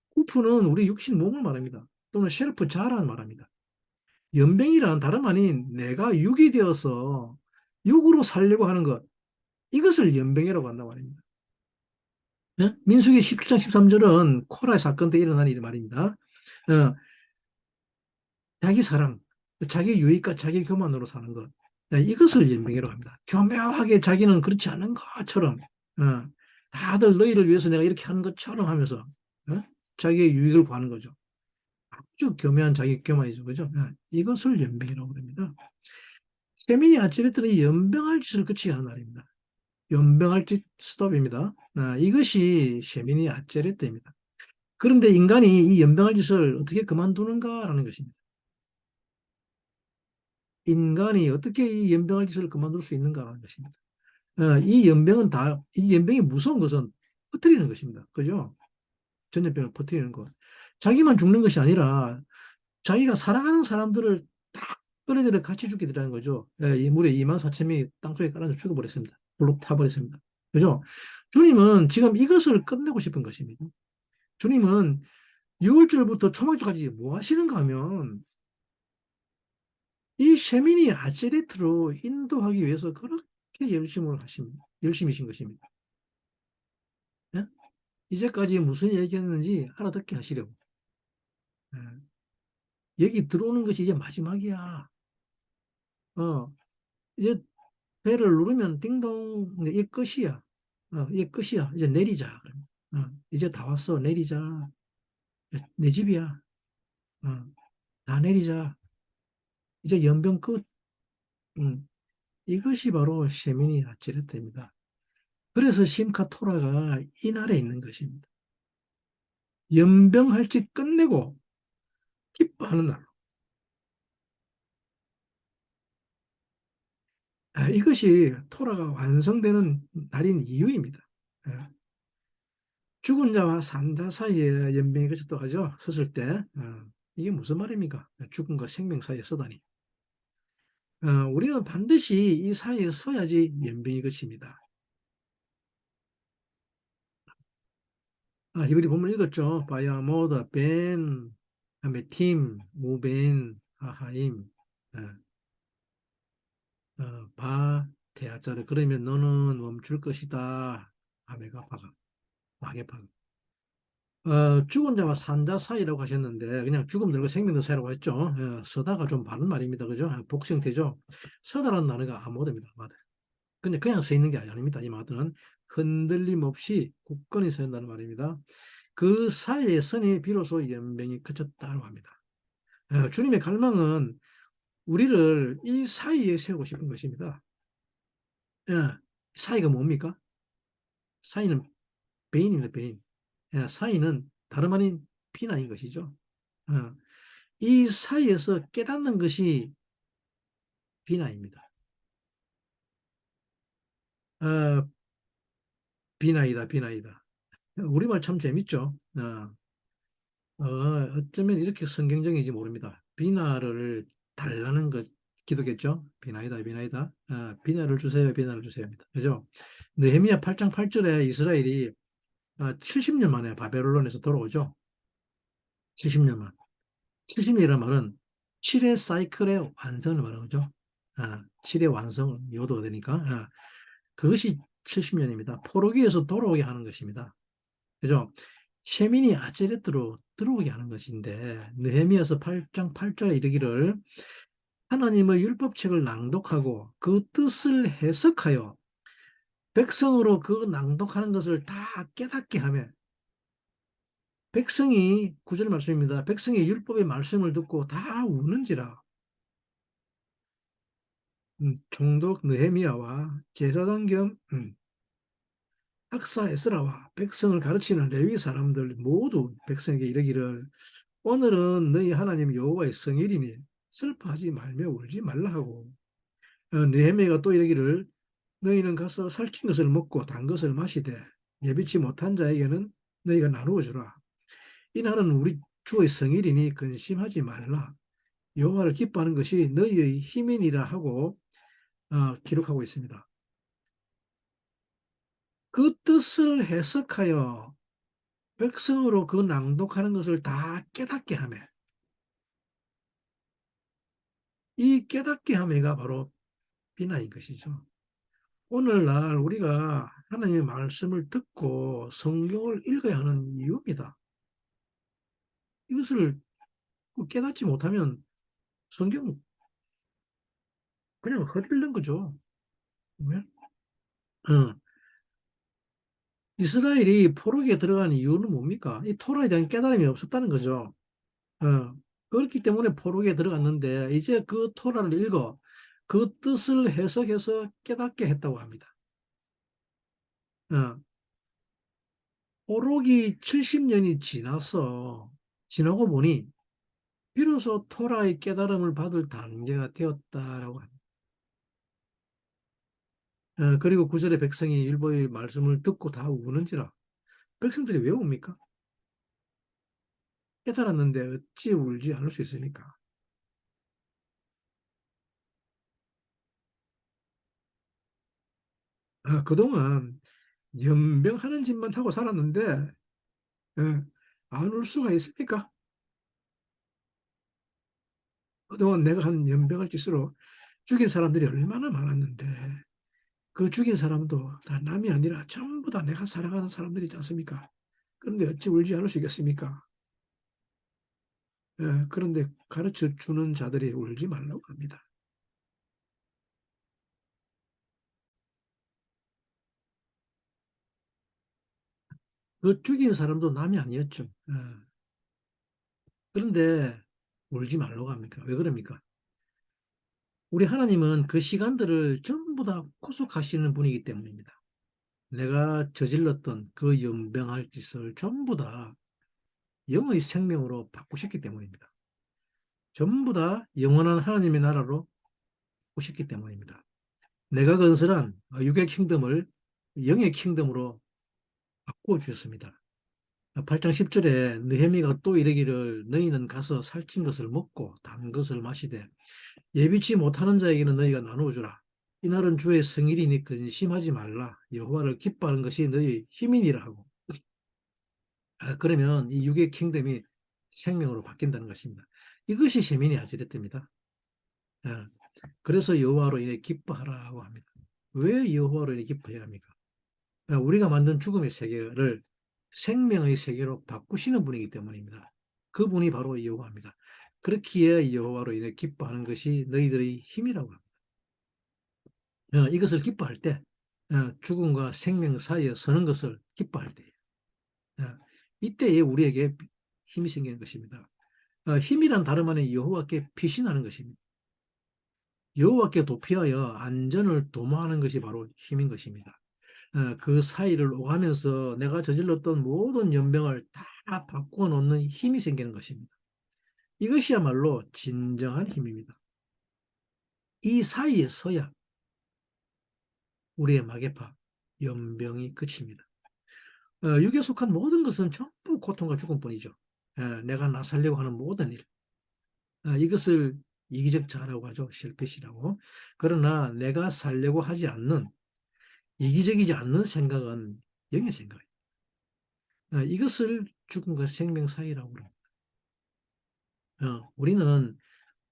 구프는 우리 육신 몸을 말합니다. 또는 쉘프 자라는 말합니다. 연병이란 다름 아닌 내가 육이 되어서 육으로 살려고 하는 것. 이것을 연병이라고 한단 말입니다. 예? 민수기 17장 13절은 코라의 사건 때 일어난 일 말입니다. 자기 사랑, 자기 유익과 자기 교만으로 사는 것. 이것을 연병이라고 합니다. 교묘하게 자기는 그렇지 않은 것처럼, 다들 너희를 위해서 내가 이렇게 하는 것처럼 하면서, 자기의 유익을 구하는 거죠. 아주 교묘한 자기 교만이죠. 그죠? 이것을 연병이라고 합니다. 세민이 아치레트는 연병할 짓을 그치게 하는 말입니다. 연병할 짓 스톱입니다. 이것이 셰미니 아체레트입니다. 그런데 인간이 이 연병할 짓을 어떻게 그만두는가라는 것입니다. 인간이 어떻게 이 연병할 짓을 그만둘 수 있는가라는 것입니다. 이 연병이 무서운 것은 퍼뜨리는 것입니다. 그죠? 전염병을 퍼뜨리는 것. 자기만 죽는 것이 아니라 자기가 사랑하는 사람들을 다 끌어들여 같이 죽게 되라는 거죠. 이 무려 2만 4천 명이 땅속에 깔아서 죽어버렸습니다. 불로 타버렸습니다. 그죠? 주님은 지금 이것을 끝내고 싶은 것입니다. 주님은 6월절부터 초막절까지 뭐 하시는가 하면 이 셰민이 아제레트로 인도하기 위해서 그렇게 열심이신 것입니다. 예? 이제까지 무슨 얘기했는지 알아듣게 하시려고. 예. 여기 들어오는 것이 이제 마지막이야. 어, 이제 배를 누르면 띵동, 이게 끝이야. 이게 끝이야. 이제 내리자. 이제 다 왔어. 내리자. 내 집이야. 어, 다 내리자. 이제 연병 끝. 음, 이것이 바로 셰미니 아치레트입니다. 그래서 심카토라가 이 날에 있는 것입니다. 연병할 짓 끝내고 기뻐하는 날. 이것이 토라가 완성되는 날인 이유입니다. 아, 죽은 자와 산 자 사이에 연병이 그쳤다고 하죠. 섰을 때. 이게 무슨 말입니까? 죽음과 생명 사이에 서다니. 우리는 반드시 이 사이에 서야지 연병이 그칩니다. 히브리 본문 읽었죠. 바야 모다 벤, 다음에 팀, 무벤, 아하임, 바, 대하자를 그러면 너는 멈출 것이다. 아메가파가, 마게파가. 죽은 자와 산 자 사이라고 하셨는데 그냥 죽음 들고 생명 들 사이라고 했죠. 서다가 좀 바른 말입니다. 그죠? 복수형태죠. 서다라는 단어가 아모드입니다. 아모드. 그냥 서 있는 게 아닙니다. 이 말은 흔들림 없이 굳건히 서 있다는 말입니다. 그 사이에 선이 비로소 연병이 그쳤다고 합니다. 주님의 갈망은 우리를 이 사이에 세우고 싶은 것입니다. 사이가 뭡니까? 사이는 베인입니다. 베인. 사이는 다름 아닌 비나인 것이죠. 어, 이 사이에서 깨닫는 것이 비나입니다. 어, 비나이다, 비나이다. 우리말 참 재밌죠. 어쩌면 이렇게 성경적인지 모릅니다. 비나를 달라는 것, 기도겠죠? 비나이다, 비나이다. 비나를 주세요, 비나를 주세요. 합니다. 그죠? 느헤미야 8장 8절에 이스라엘이 70년 만에 바벨론에서 돌아오죠. 70년 만. 70년이라는 말은 7의 사이클의 완성을 말하는 거죠. 7의 완성, 요도가 되니까. 그것이 70년입니다. 포로기에서 돌아오게 하는 것입니다. 그죠? 세민이 아제렛으로 들어오게 하는 것인데 느헤미야서 8장 8절에 이르기를 하나님의 율법책을 낭독하고 그 뜻을 해석하여 백성으로 그 낭독하는 것을 다 깨닫게 하며 백성이 구절 말씀입니다. 백성이 율법의 말씀을 듣고 다 우는지라. 총독 느헤미야와 제사장 겸 학사 에스라와 백성을 가르치는 레위 사람들 모두 백성에게 이르기를 오늘은 너희 하나님 여호와의 성일이니 슬퍼하지 말며 울지 말라 하고 느헤미야가 또 이르기를 너희는 가서 살찐 것을 먹고 단 것을 마시되 예비치 못한 자에게는 너희가 나누어 주라. 이날은 우리 주의 성일이니 근심하지 말라. 여호와를 기뻐하는 것이 너희의 힘이니라 하고 기록하고 있습니다. 그 뜻을 해석하여 백성으로 그 낭독하는 것을 다 깨닫게 하며 이 깨닫게 함에가 바로 비나인 것이죠. 오늘날 우리가 하나님의 말씀을 듣고 성경을 읽어야 하는 이유입니다. 이것을 깨닫지 못하면 성경 그냥 허들는 거죠. 왜? 어, 이스라엘이 포로기에 들어간 이유는 뭡니까? 이 토라에 대한 깨달음이 없었다는 거죠. 어, 그렇기 때문에 포로기에 들어갔는데 이제 그 토라를 읽어 그 뜻을 해석해서 깨닫게 했다고 합니다. 어, 포로기 70년이 지나고 보니 비로소 토라의 깨달음을 받을 단계가 되었다라고 합니다. 그리고 구절에 백성이 율법의 말씀을 듣고 다 우는지라. 백성들이 왜 웁니까? 깨달았는데 어찌 울지 않을 수 있습니까? 그동안 연병하는 짓만 하고 살았는데 예, 안 울 수가 있습니까? 그동안 내가 한 연병할 짓으로 죽인 사람들이 얼마나 많았는데 그 죽인 사람도 다 남이 아니라 전부 다 내가 사랑하는 사람들이지 않습니까? 그런데 어찌 울지 않을 수 있겠습니까? 그런데 가르쳐 주는 자들이 울지 말라고 합니다. 그 죽인 사람도 남이 아니었죠. 그런데 울지 말라고 합니까? 왜 그럽니까? 우리 하나님은 그 시간들을 전부 다 구속하시는 분이기 때문입니다. 내가 저질렀던 그 연병할 짓을 전부 다 영의 생명으로 바꾸셨기 때문입니다. 전부 다 영원한 하나님의 나라로 오셨기 때문입니다. 내가 건설한 육의 킹덤을 영의 킹덤으로 바꾸어 주셨습니다. 8장 10절에 느헤미가 또 이르기를 너희는 가서 살찐 것을 먹고 단 것을 마시되 예비치 못하는 자에게는 너희가 나누어 주라. 이날은 주의 성일이니 근심하지 말라. 여호와를 기뻐하는 것이 너희의 힘이니라 하고. 그러면 이 육의 킹덤이 생명으로 바뀐다는 것입니다. 이것이 세민의 아지렛입니다. 예, 그래서 여호와로 인해 기뻐하라고 합니다. 왜 여호와로 인해 기뻐해야 합니까? 우리가 만든 죽음의 세계를 생명의 세계로 바꾸시는 분이기 때문입니다. 그분이 바로 여호와입니다. 그렇기에 여호와로 인해 기뻐하는 것이 너희들의 힘이라고 합니다. 이것을 기뻐할 때 죽음과 생명 사이에 서는 것을 기뻐할 때 이때에 우리에게 힘이 생기는 것입니다. 힘이란 다름 아닌 여호와께 피신하는 것입니다. 여호와께 도피하여 안전을 도모하는 것이 바로 힘인 것입니다. 그 사이를 오가면서 내가 저질렀던 모든 연병을 다 바꾸어 놓는 힘이 생기는 것입니다. 이것이야말로 진정한 힘입니다. 이 사이에 서야 우리의 마개파, 연병이 끝입니다. 육에 속한 모든 것은 전부 고통과 죽음뿐이죠. 내가 나 살려고 하는 모든 일. 이것을 이기적 자라고 하죠. 실패시라고. 그러나 내가 살려고 하지 않는 이기적이지 않는 생각은 영의 생각이에요. 이것을 죽음과 생명 사이라고 합니다. 우리는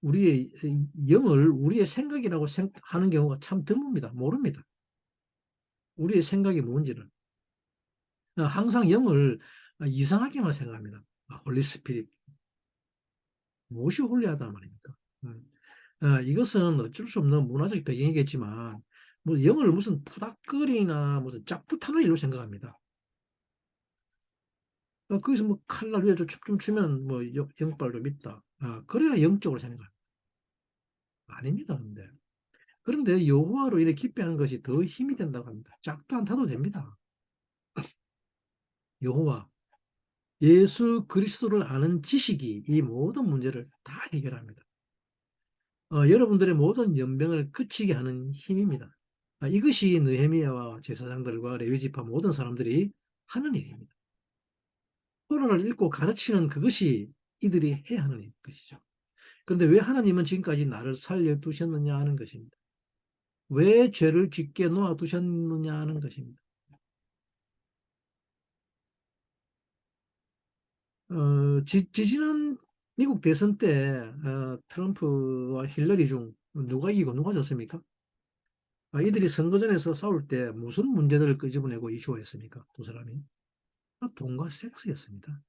우리의 영을 우리의 생각이라고 하는 경우가 참 드뭅니다. 모릅니다. 우리의 생각이 뭔지를. 항상 영을 이상하게만 생각합니다. 홀리 스피릿. 무엇이 홀리하단 말입니까? 음. 이것은 어쩔 수 없는 문화적 배경이겠지만, 뭐 영을 무슨 푸닥거리나 무슨 짝붙하는 일로 생각합니다. 거기서 뭐 칼날 위에 춤 추면 뭐 영빨도 믿다. 그래야 영적으로 생각합니다. 아닙니다, 근데. 그런데 여호와로 이렇게 기뻐하는 것이 더 힘이 된다고 합니다. 짝도 안 타도 됩니다. 여호와, 예수 그리스도를 아는 지식이 이 모든 문제를 다 해결합니다. 여러분들의 모든 연병을 그치게 하는 힘입니다. 이것이 느헤미야와 제사장들과 레위 지파 모든 사람들이 하는 일입니다. 토라를 읽고 가르치는 그것이 이들이 해야 하는 것이죠. 그런데 왜 하나님은 지금까지 나를 살려두셨느냐 하는 것입니다. 왜 죄를 짓게 놓아두셨느냐 하는 것입니다. 지지난 미국 대선 때 트럼프와 힐러리 중 누가 이기고 누가 졌습니까? 이들이 선거전에서 싸울 때 무슨 문제들을 끄집어내고 이슈화했습니까? 두 사람이. 돈과 섹스였습니다.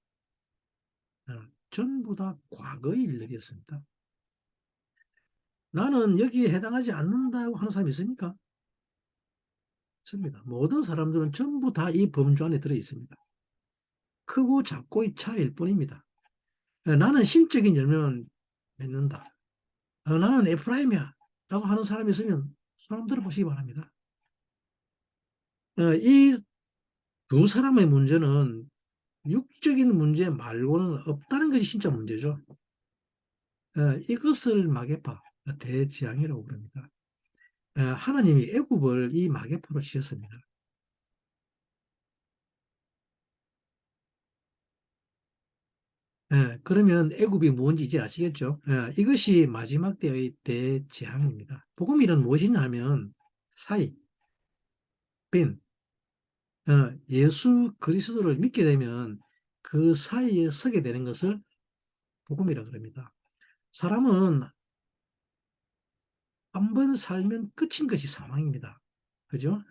전부 다 과거의 일들이었습니다. 나는 여기에 해당하지 않는다고 하는 사람이 있습니까? 없습니다. 모든 사람들은 전부 다 이 범주 안에 들어 있습니다. 크고 작고의 차이일 뿐입니다. 나는 신적인 열매만 맺는다. 나는 에프라임이야. 라고 하는 사람이 있으면 손 들어보시기 바랍니다. 이 두 사람의 문제는 육적인 문제 말고는 없다는 것이 진짜 문제죠. 이것을 마게파, 대지앙이라고 부릅니다. 하나님이 애굽을 이 마게파로 지었습니다. 그러면 애굽이 뭔지 이제 아시겠죠? 이것이 마지막 때의 대재앙입니다. 복음일은 무엇이냐 하면 사이, 빈, 예수 그리스도를 믿게 되면 그 사이에 서게 되는 것을 복음이라 그럽니다. 사람은 한 번 살면 끝인 것이 사망입니다. 그죠?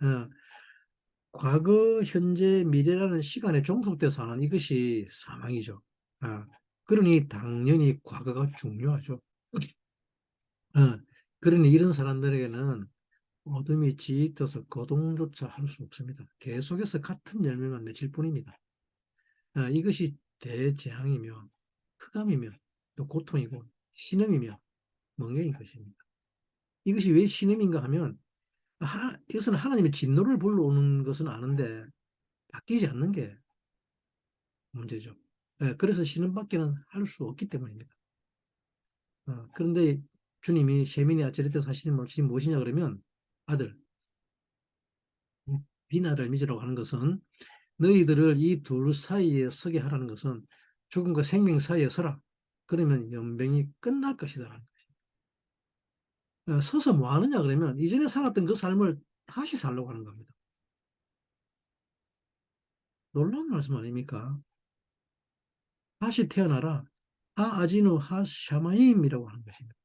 과거, 현재, 미래라는 시간에 종속돼서 하는 이것이 사망이죠. 어, 그러니 당연히 과거가 중요하죠. 어, 그러니 이런 사람들에게는 어둠이 짙어서 거동조차 할 수 없습니다. 계속해서 같은 열매만 맺힐 뿐입니다. 이것이 대재앙이며 흑암이며 또 고통이고 신음이며 멍해인 것입니다. 이것이 왜 신음인가 하면 이것은 하나님의 진노를 불러오는 것은 아는데 바뀌지 않는 게 문제죠. 그래서 신음밖에는 할 수 없기 때문입니다. 그런데 주님이 세미니 아체르트에서 하시는 말씀이 무엇이냐 그러면 아들 비나를 맺으라고 하는 것은 너희들을 이 둘 사이에 서게 하라는 것은 죽음과 생명 사이에 서라. 그러면 연병이 끝날 것이다. 서서 뭐 하느냐 그러면 이전에 살았던 그 삶을 다시 살려고 하는 겁니다. 놀라운 말씀 아닙니까? 다시 태어나라. 하 아지누 하 샤마임이라고 하는 것입니다.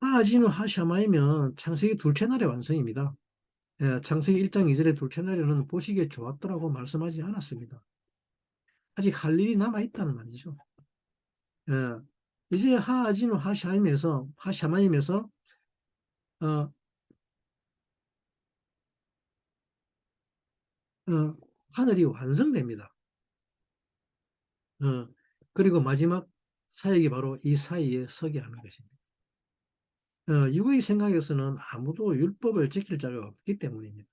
하 아지누 하 샤마이면 창세기 둘째 날의 완성입니다. 창세기 1장 2절의 둘째 날에는 보시기에 좋았더라고 말씀하지 않았습니다. 아직 할 일이 남아있다는 말이죠. 예, 이제 하아지노 하샤마임에서 어, 하늘이 완성됩니다. 어, 그리고 마지막 사역이 바로 이 사이에 서게 하는 것입니다. 유의 생각에서는 아무도 율법을 지킬 자가 없기 때문입니다.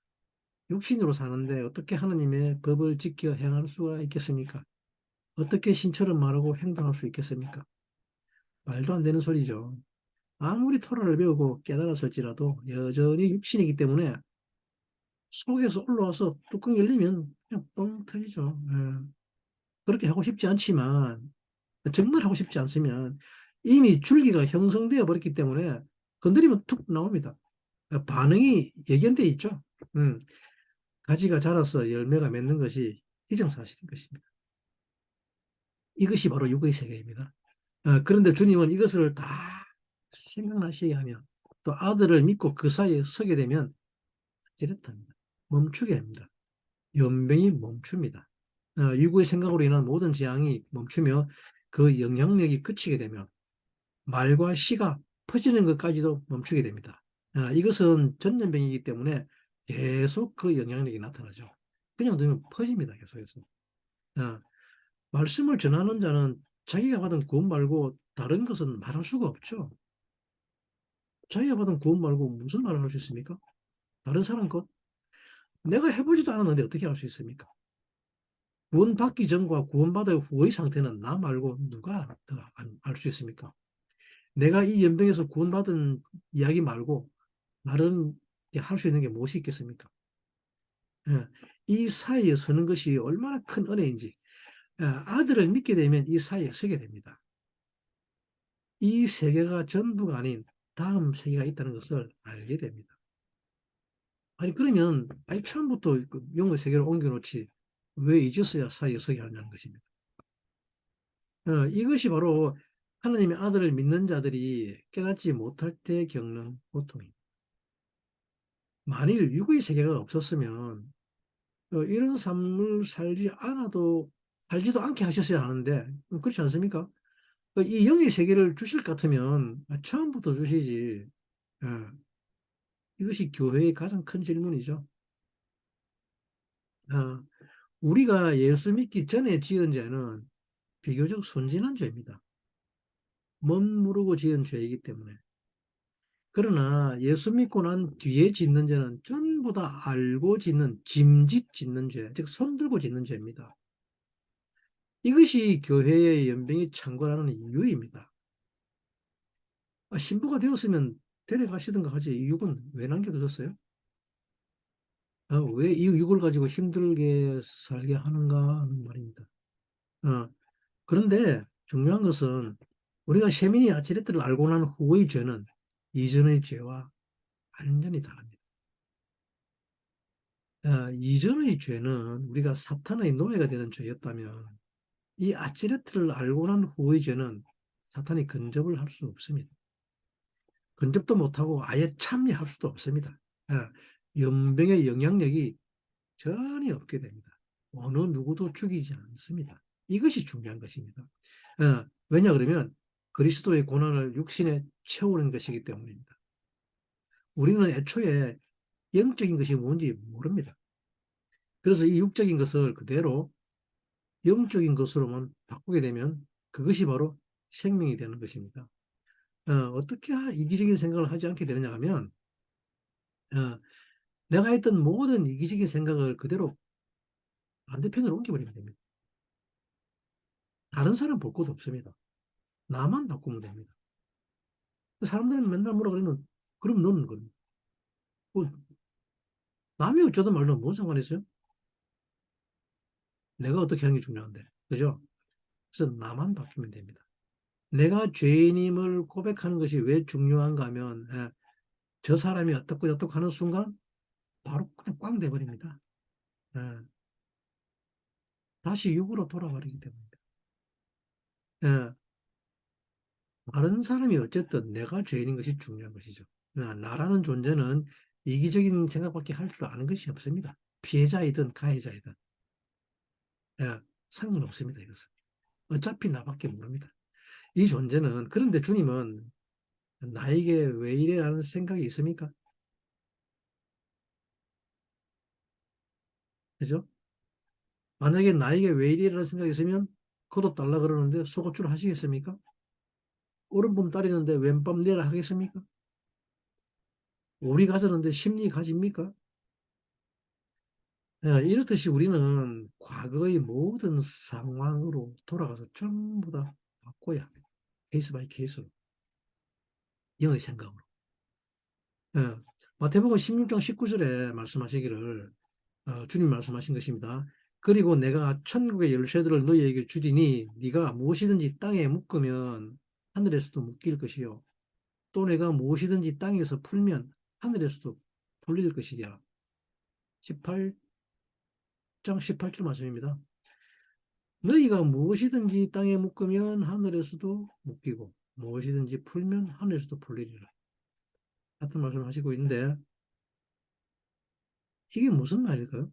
육신으로 사는데 어떻게 하나님의 법을 지켜 행할 수가 있겠습니까? 어떻게 신처럼 말하고 행동할 수 있겠습니까? 말도 안 되는 소리죠. 아무리 토라를 배우고 깨달았을지라도 여전히 육신이기 때문에 속에서 올라와서 뚜껑 열리면 그냥 뻥 터지죠. 그렇게 하고 싶지 않지만 정말 하고 싶지 않으면 이미 줄기가 형성되어 버렸기 때문에 건드리면 툭 나옵니다. 반응이 예견돼 있죠. 음, 가지가 자라서 열매가 맺는 것이 기정사실인 것입니다. 이것이 바로 육의 세계입니다. 그런데 주님은 이것을 다 생각나시게 하면 또 아들을 믿고 그 사이에 서게 되면 찌릿합니다. 멈추게 합니다. 연병이 멈춥니다. 유구의 생각으로 인한 모든 재앙이 멈추며 그 영향력이 그치게 되면 말과 시가 퍼지는 것까지도 멈추게 됩니다. 이것은 전염병이기 때문에 계속 그 영향력이 나타나죠. 그냥 두면 퍼집니다. 계속해서. 어, 말씀을 전하는 자는 자기가 받은 구원 말고 다른 것은 말할 수가 없죠. 자기가 받은 구원 말고 무슨 말을 할 수 있습니까? 다른 사람 것? 내가 해보지도 않았는데 어떻게 할 수 있습니까? 구원받기 전과 구원받을 후의 상태는 나 말고 누가 더 알 수 있습니까? 내가 이 연병에서 구원받은 이야기 말고 다른 할 수 있는 게 무엇이 있겠습니까? 예, 이 사이에 서는 것이 얼마나 큰 은혜인지 아들을 믿게 되면 이 사이에 서게 됩니다. 이 세계가 전부가 아닌 다음 세계가 있다는 것을 알게 됩니다. 아니 그러면 아니 처음부터 그 영의 세계를 옮겨놓지 왜 이제서야 사이에 서게 하냐는 것입니다. 이것이 바로 하나님의 아들을 믿는 자들이 깨닫지 못할 때 겪는 고통입니다. 만일 육의 세계가 없었으면 이런 삶을 살지 않아도 살지도 않게 하셨어야 하는데 그렇지 않습니까? 이 영의 세계를 주실 것 같으면 처음부터 주시지. 예, 이것이 교회의 가장 큰 질문이죠. 어, 우리가 예수 믿기 전에 지은 죄는 비교적 순진한 죄입니다. 멋모르고 지은 죄이기 때문에. 그러나 예수 믿고 난 뒤에 짓는 죄는 전부 다 알고 짓는 짐짓 짓는 죄, 즉 손들고 짓는 죄입니다. 이것이 교회의 연병이 창궐하는 이유입니다. 신부가 되었으면 데려가시든가 하지 이 육은 왜 남겨두셨어요? 왜 이 육을 가지고 힘들게 살게 하는가 하는 말입니다. 어, 그런데 중요한 것은 우리가 세민이 아치레트를 알고 난 후의 죄는 이전의 죄와 완전히 다릅니다. 이전의 죄는 우리가 사탄의 노예가 되는 죄였다면 이 아치레트를 알고 난 후의 죄는 사탄이 근접을 할 수 없습니다. 근접도 못하고 아예 참여할 수도 없습니다. 연병의 영향력이 전혀 없게 됩니다. 어느 누구도 죽이지 않습니다. 이것이 중요한 것입니다. 왜냐 그러면 그리스도의 고난을 육신에 채우는 것이기 때문입니다. 우리는 애초에 영적인 것이 뭔지 모릅니다. 그래서 이 육적인 것을 그대로 영적인 것으로만 바꾸게 되면 그것이 바로 생명이 되는 것입니다. 어떻게 이기적인 생각을 하지 않게 되느냐 하면 어, 내가 했던 모든 이기적인 생각을 그대로 반대편으로 옮겨버리면 됩니다. 다른 사람 볼 것도 없습니다. 나만 바꾸면 됩니다. 사람들은 맨날 뭐라 그러면 그럼 너는 뭐, 남이 어쩌든 말든 뭔 상관 있어요? 내가 어떻게 하는 게 중요한데. 그죠? 그래서 나만 바뀌면 됩니다. 내가 죄인임을 고백하는 것이 왜 중요한가 하면 저 사람이 어떻고 어떻고 하는 순간 바로 그냥 꽝 돼버립니다. 예, 다시 육으로 돌아버리기 때문입니다. 예, 다른 사람이 어쨌든 내가 죄인인 것이 중요한 것이죠. 나라는 존재는 이기적인 생각밖에 할 줄 아는 것이 없습니다. 피해자이든 가해자이든 상관없습니다. 이것은 어차피 나밖에 모릅니다. 이 존재는 그런데 주님은 나에게 왜 이래 하는 생각이 있습니까? 그죠? 만약에 나에게 왜 이래라는 생각이 있으면 거둬 달라 그러는데 속옷줄 하시겠습니까? 오른밤 따리는데 왼밤 내라 하겠습니까? 오리 가자는데 십리 가집니까? 이렇듯이 우리는 과거의 모든 상황으로 돌아가서 전부 다 바꿔야 합니다. 케이스 바이 케이스로. 영의 생각으로. 예, 마태복음 16장 19절에 말씀하시기를 주님 말씀하신 것입니다. 그리고 내가 천국의 열쇠들을 너희에게 주리니 네가 무엇이든지 땅에 묶으면 하늘에서도 묶일 것이요 또 내가 무엇이든지 땅에서 풀면 하늘에서도 풀릴 것이랴. 18장 18절 말씀입니다. 너희가 무엇이든지 땅에 묶으면 하늘에서도 묶이고 무엇이든지 풀면 하늘에서도 풀리리라. 같은 말씀을 하시고 있는데 이게 무슨 말일까요?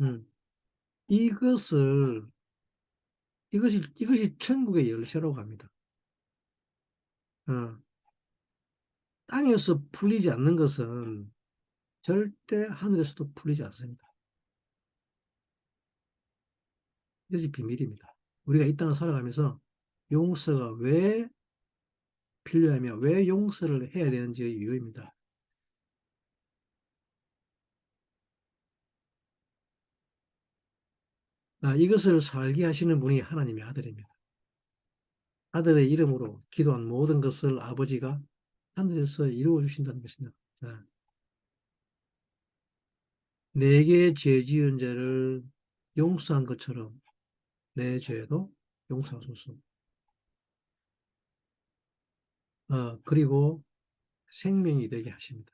음. 이것을 이것이 천국의 열쇠라고 합니다. 어, 땅에서 풀리지 않는 것은 절대 하늘에서도 풀리지 않습니다. 이것이 비밀입니다. 우리가 이 땅을 살아가면서 용서가 왜 필요하며 왜 용서를 해야 되는지의 이유입니다. 이것을 살게 하시는 분이 하나님의 아들입니다. 아들의 이름으로 기도한 모든 것을 아버지가 하늘에서 이루어 주신다는 것입니다. 자, 내게 죄 지은 죄를 용서한 것처럼 내 죄도 용서하소서. 그리고 생명이 되게 하십니다.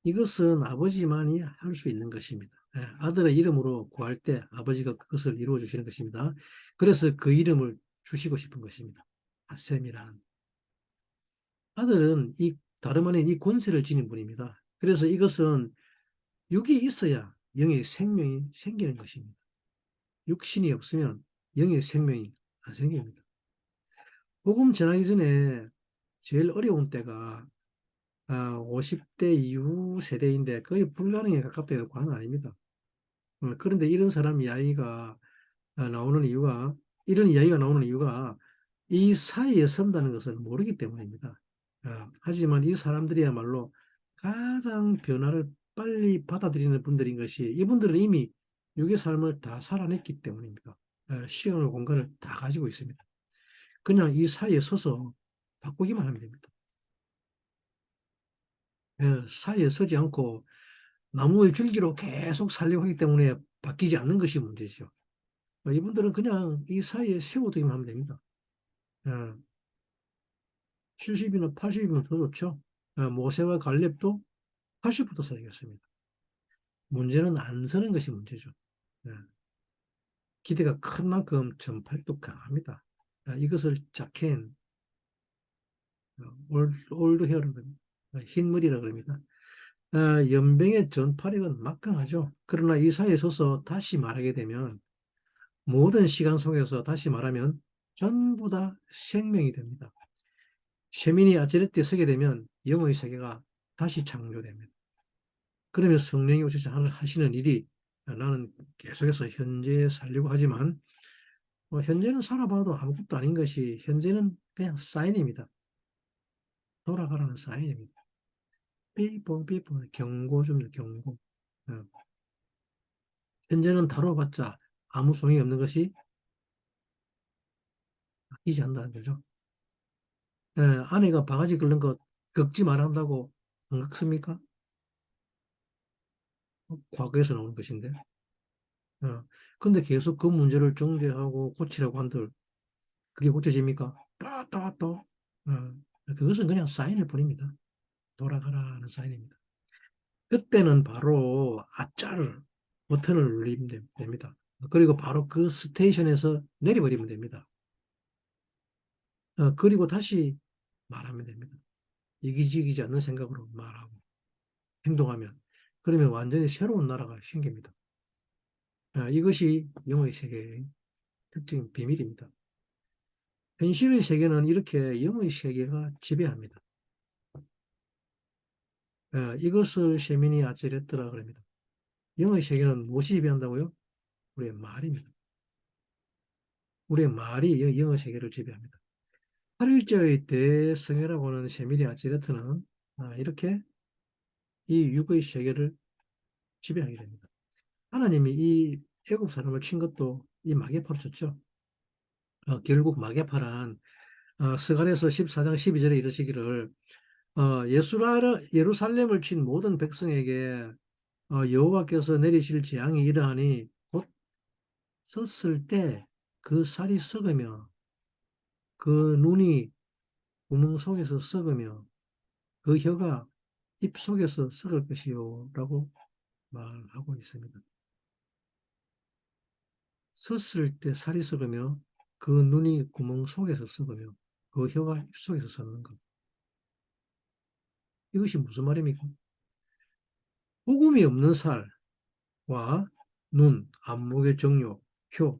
이것은 아버지만이 할 수 있는 것입니다. 아들의 이름으로 구할 때 아버지가 그것을 이루어 주시는 것입니다. 그래서 그 이름을 주시고 싶은 것입니다. 아셈이라는. 아들은 다름 아닌 이 권세를 지닌 분입니다. 그래서 이것은 육이 있어야 영의 생명이 생기는 것입니다. 육신이 없으면 영의 생명이 안 생깁니다. 복음 전하기 전에 제일 어려운 때가 50대 이후 세대인데 거의 불가능에 가깝다 해도 과언 아닙니다. 그런데 나오는 이유가, 이런 이야기가 나오는 이유가 이 사이에 선다는 것을 모르기 때문입니다. 하지만 이 사람들이야말로 가장 변화를 빨리 받아들이는 분들인 것이 이분들은 이미 육의 삶을 다 살아냈기 때문입니다. 시간과 공간을 다 가지고 있습니다. 그냥 이 사이에 서서 바꾸기만 하면 됩니다. 사이에 서지 않고 나무의 줄기로 계속 살려고 하기 때문에 바뀌지 않는 것이 문제죠. 이분들은 그냥 이 사이에 세워두기만 하면 됩니다. 어, 70이나 80이면 더 좋죠. 모세와 갈렙도 80부터 써야겠습니다. 문제는 안 서는 것이 문제죠. 어, 기대가 큰 만큼 전파력도 강합니다. 이것을 자켄, 올드 헤어라고 합니다. 흰머리라고 합니다. 연병의 전파력은 막강하죠. 그러나 이 사이에 서서 다시 말하게 되면 모든 시간 속에서 다시 말하면 전부 다 생명이 됩니다. 쉐민이 아즈레트에 서게 되면 영의 세계가 다시 창조됩니다. 그러면 성령이 오셔서 하시는 일이 나는 계속해서 현재에 살려고 하지만 현재는 살아봐도 아무것도 아닌 것이 현재는 그냥 사인입니다. 돌아가라는 사인입니다. 삐뽕 삐뽕 경고 줍니다. 경고. 어, 현재는 다뤄봤자 아무 소용이 없는 것이 바뀌지 않는다는 거죠. 아내가 바가지 긁는 거 긁지 말한다고 안 긁습니까? 과거에서 나오는 것인데. 어, 근데 계속 그 문제를 정죄하고 고치라고 한들 그게 고쳐집니까? 또. 그것은 그냥 사인일 뿐입니다. 돌아가라는 사인입니다. 그때는 바로 아짜를 버튼을 눌리면 됩니다. 그리고 바로 그 스테이션에서 내려버리면 됩니다. 그리고 다시 말하면 됩니다. 이기지기지 않는 생각으로 말하고 행동하면 그러면 완전히 새로운 나라가 생깁니다. 이것이 영의 세계의 특징 비밀입니다. 현실의 세계는 이렇게 영의 세계가 지배합니다. 이것을 셰미니 아찌레트라 그럽니다. 영의 세계는 무엇이 지배한다고요? 우리의 말입니다. 우리의 말이 영의 세계를 지배합니다. 8일째의 대성회라고 하는 셰미니 아찌레트는 이렇게 이 육의 세계를 지배하게 됩니다. 하나님이 이 애국 사람을 친 것도 이 마게파로 쳤죠. 결국 마게파란 스가랴서 14장 12절에 이르시기를 예루살렘을 친 모든 백성에게 여호와께서 내리실 재앙이 이러하니 곧 섰을 때 그 살이 썩으며 그 눈이 구멍 속에서 썩으며 그 혀가 입 속에서 썩을 것이요 라고 말하고 있습니다. 섰을 때 살이 썩으며 그 눈이 구멍 속에서 썩으며 그 혀가 입 속에서 썩는 것. 이것이 무슨 말입니까? 복음이 없는 살과 눈, 안목의 정욕, 효,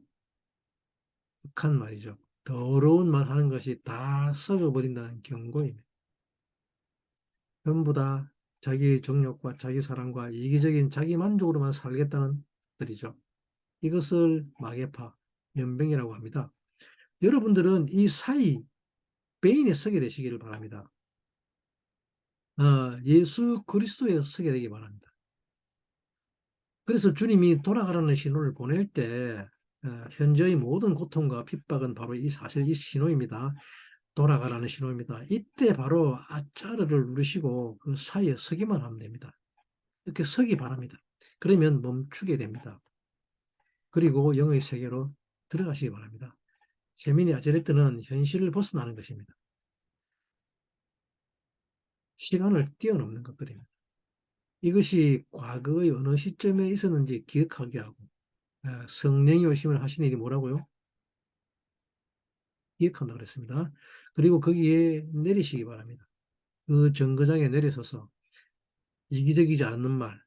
극한 말이죠. 더러운 말 하는 것이 다 썩어버린다는 경고입니다. 전부 다 자기 정욕과 자기 사랑과 이기적인 자기 만족으로만 살겠다는 것들이죠. 이것을 마개파, 연병이라고 합니다. 여러분들은 이 사이 베인에 서게 되시기를 바랍니다. 예수 그리스도에 서게 되기 바랍니다. 그래서 주님이 돌아가라는 신호를 보낼 때 현재의 모든 고통과 핍박은 바로 사실 이 신호입니다. 돌아가라는 신호입니다. 이때 바로 아짜르를 누르시고 그 사이에 서기만 하면 됩니다. 이렇게 서기 바랍니다. 그러면 멈추게 됩니다. 그리고 영의 세계로 들어가시기 바랍니다. 세민이 아제레트는 현실을 벗어나는 것입니다. 시간을 뛰어넘는 것들입니다. 이것이 과거의 어느 시점에 있었는지 기억하게 하고 성령이 오심을 하신 일이 뭐라고요? 기억한다고 그랬습니다. 그리고 거기에 내리시기 바랍니다. 그 정거장에 내려서서 이기적이지 않는 말,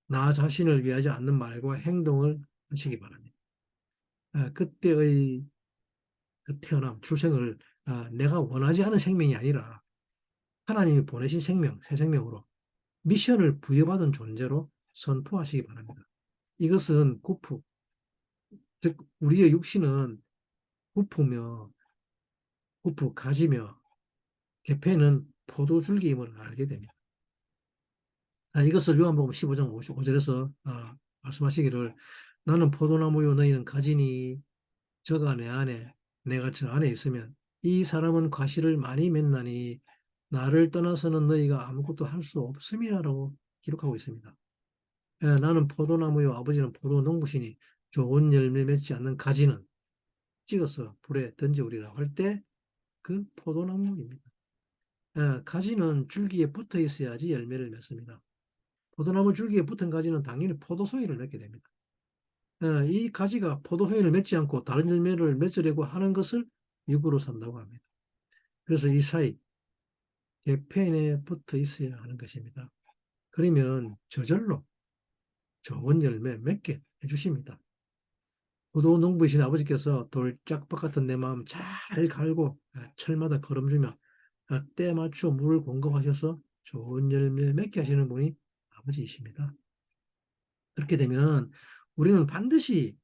나 자신을 위하지 않는 말과 행동을 하시기 바랍니다. 그때의 그 태어남, 출생을 내가 원하지 않은 생명이 아니라 하나님이 보내신 생명, 새 생명으로 미션을 부여받은 존재로 선포하시기 바랍니다. 이것은 구프, 즉 우리의 육신은 구프며 구프 가지며 계패는 포도줄기임을 알게 됩니다. 이것을 요한복음 15장 55절에서 말씀하시기를 나는 포도나무요 너희는 가지니 저가 내 안에 내가 저 안에 있으면 이 사람은 과실을 많이 맺나니 나를 떠나서는 너희가 아무것도 할 수 없음이라고 기록하고 있습니다. 나는 포도나무요 아버지는 포도 농부시니 좋은 열매 맺지 않는 가지는 찍어서 불에 던져오리라고 할 때 그 포도나무입니다. 가지는 줄기에 붙어 있어야지 열매를 맺습니다. 포도나무 줄기에 붙은 가지는 당연히 포도송이를 맺게 됩니다. 이 가지가 포도송이를 맺지 않고 다른 열매를 맺으려고 하는 것을 육으로 산다고 합니다. 그래서 이 사이 계편에 붙어 있어야 하는 것입니다. 그러면 저절로 좋은 열매 맺게 해주십니다. 포도 농부이신 아버지께서 돌짝박 같은 내 마음 잘 갈고 철마다 걸음주며 때 맞춰 물을 공급하셔서 좋은 열매 맺게 하시는 분이 아버지이십니다. 그렇게 되면 우리는 반드시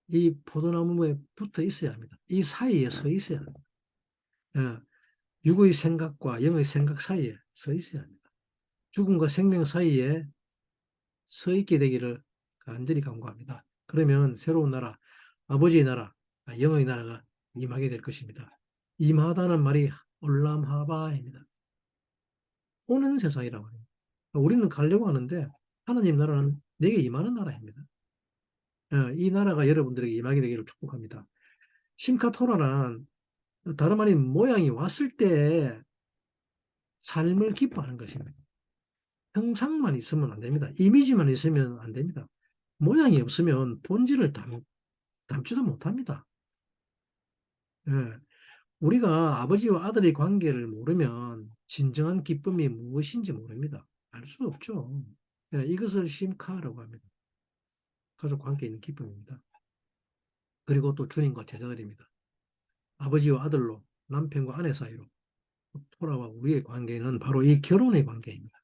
이 포도나무에 붙어 있어야 합니다. 이 사이에 서 있어야 합니다. 육의 생각과 영의 생각 사이에 서 있어야 합니다. 죽음과 생명 사이에 서 있게 되기를 간절히 간구합니다. 그러면 새로운 나라, 아버지의 나라, 영의 나라가 임하게 될 것입니다. 임하다는 말이 올람하바입니다. 오는 세상이라고 합니다. 우리는 가려고 하는데 하나님 나라는 내게 임하는 나라입니다. 이 나라가 여러분들에게 임하게 되기를 축복합니다. 심카토라란 다름 아닌 모양이 왔을 때 삶을 기뻐하는 것입니다. 형상만 있으면 안 됩니다. 이미지만 있으면 안 됩니다. 모양이 없으면 본질을 담지도 못합니다. 예. 우리가 아버지와 아들의 관계를 모르면 진정한 기쁨이 무엇인지 모릅니다. 알 수 없죠. 예, 이것을 심카라고 합니다. 가족 관계에 있는 기쁨입니다. 그리고 또 주님과 제자들입니다. 아버지와 아들로 남편과 아내 사이로 토라와 우리의 관계는 바로 이 결혼의 관계입니다.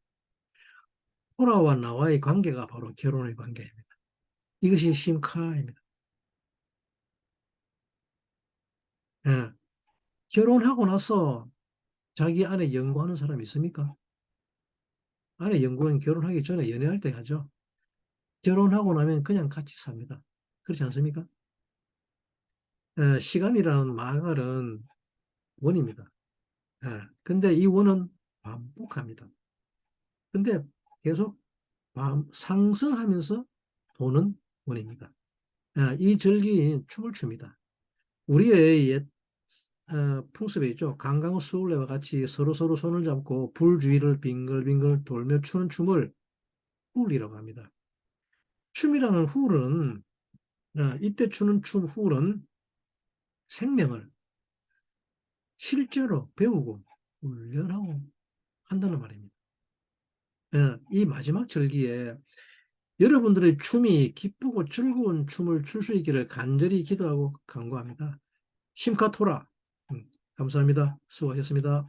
토라와 나와의 관계가 바로 결혼의 관계입니다. 이것이 심카입니다. 예. 결혼하고 나서 자기 아내 연구하는 사람이 있습니까? 아내 연구는 결혼하기 전에 연애할 때 하죠. 결혼하고 나면 그냥 같이 삽니다. 그렇지 않습니까? 시간이라는 마갈은 원입니다. 근데 이 원은 반복합니다. 근데 계속 상승하면서 도는 원입니다. 이 절기는 춤을 춥니다. 우리의 옛 풍습에 있죠. 강강수울래와 같이 서로 손을 잡고 불 주위를 빙글빙글 돌며 추는 춤을 훌이라고 합니다. 춤이라는 훌은 이때 추는 춤 훌은 생명을 실제로 배우고 훈련하고 한다는 말입니다. 이 마지막 절기에 여러분들의 춤이 기쁘고 즐거운 춤을 출 수 있기를 간절히 기도하고 간구합니다. 심카토라. 감사합니다. 수고하셨습니다.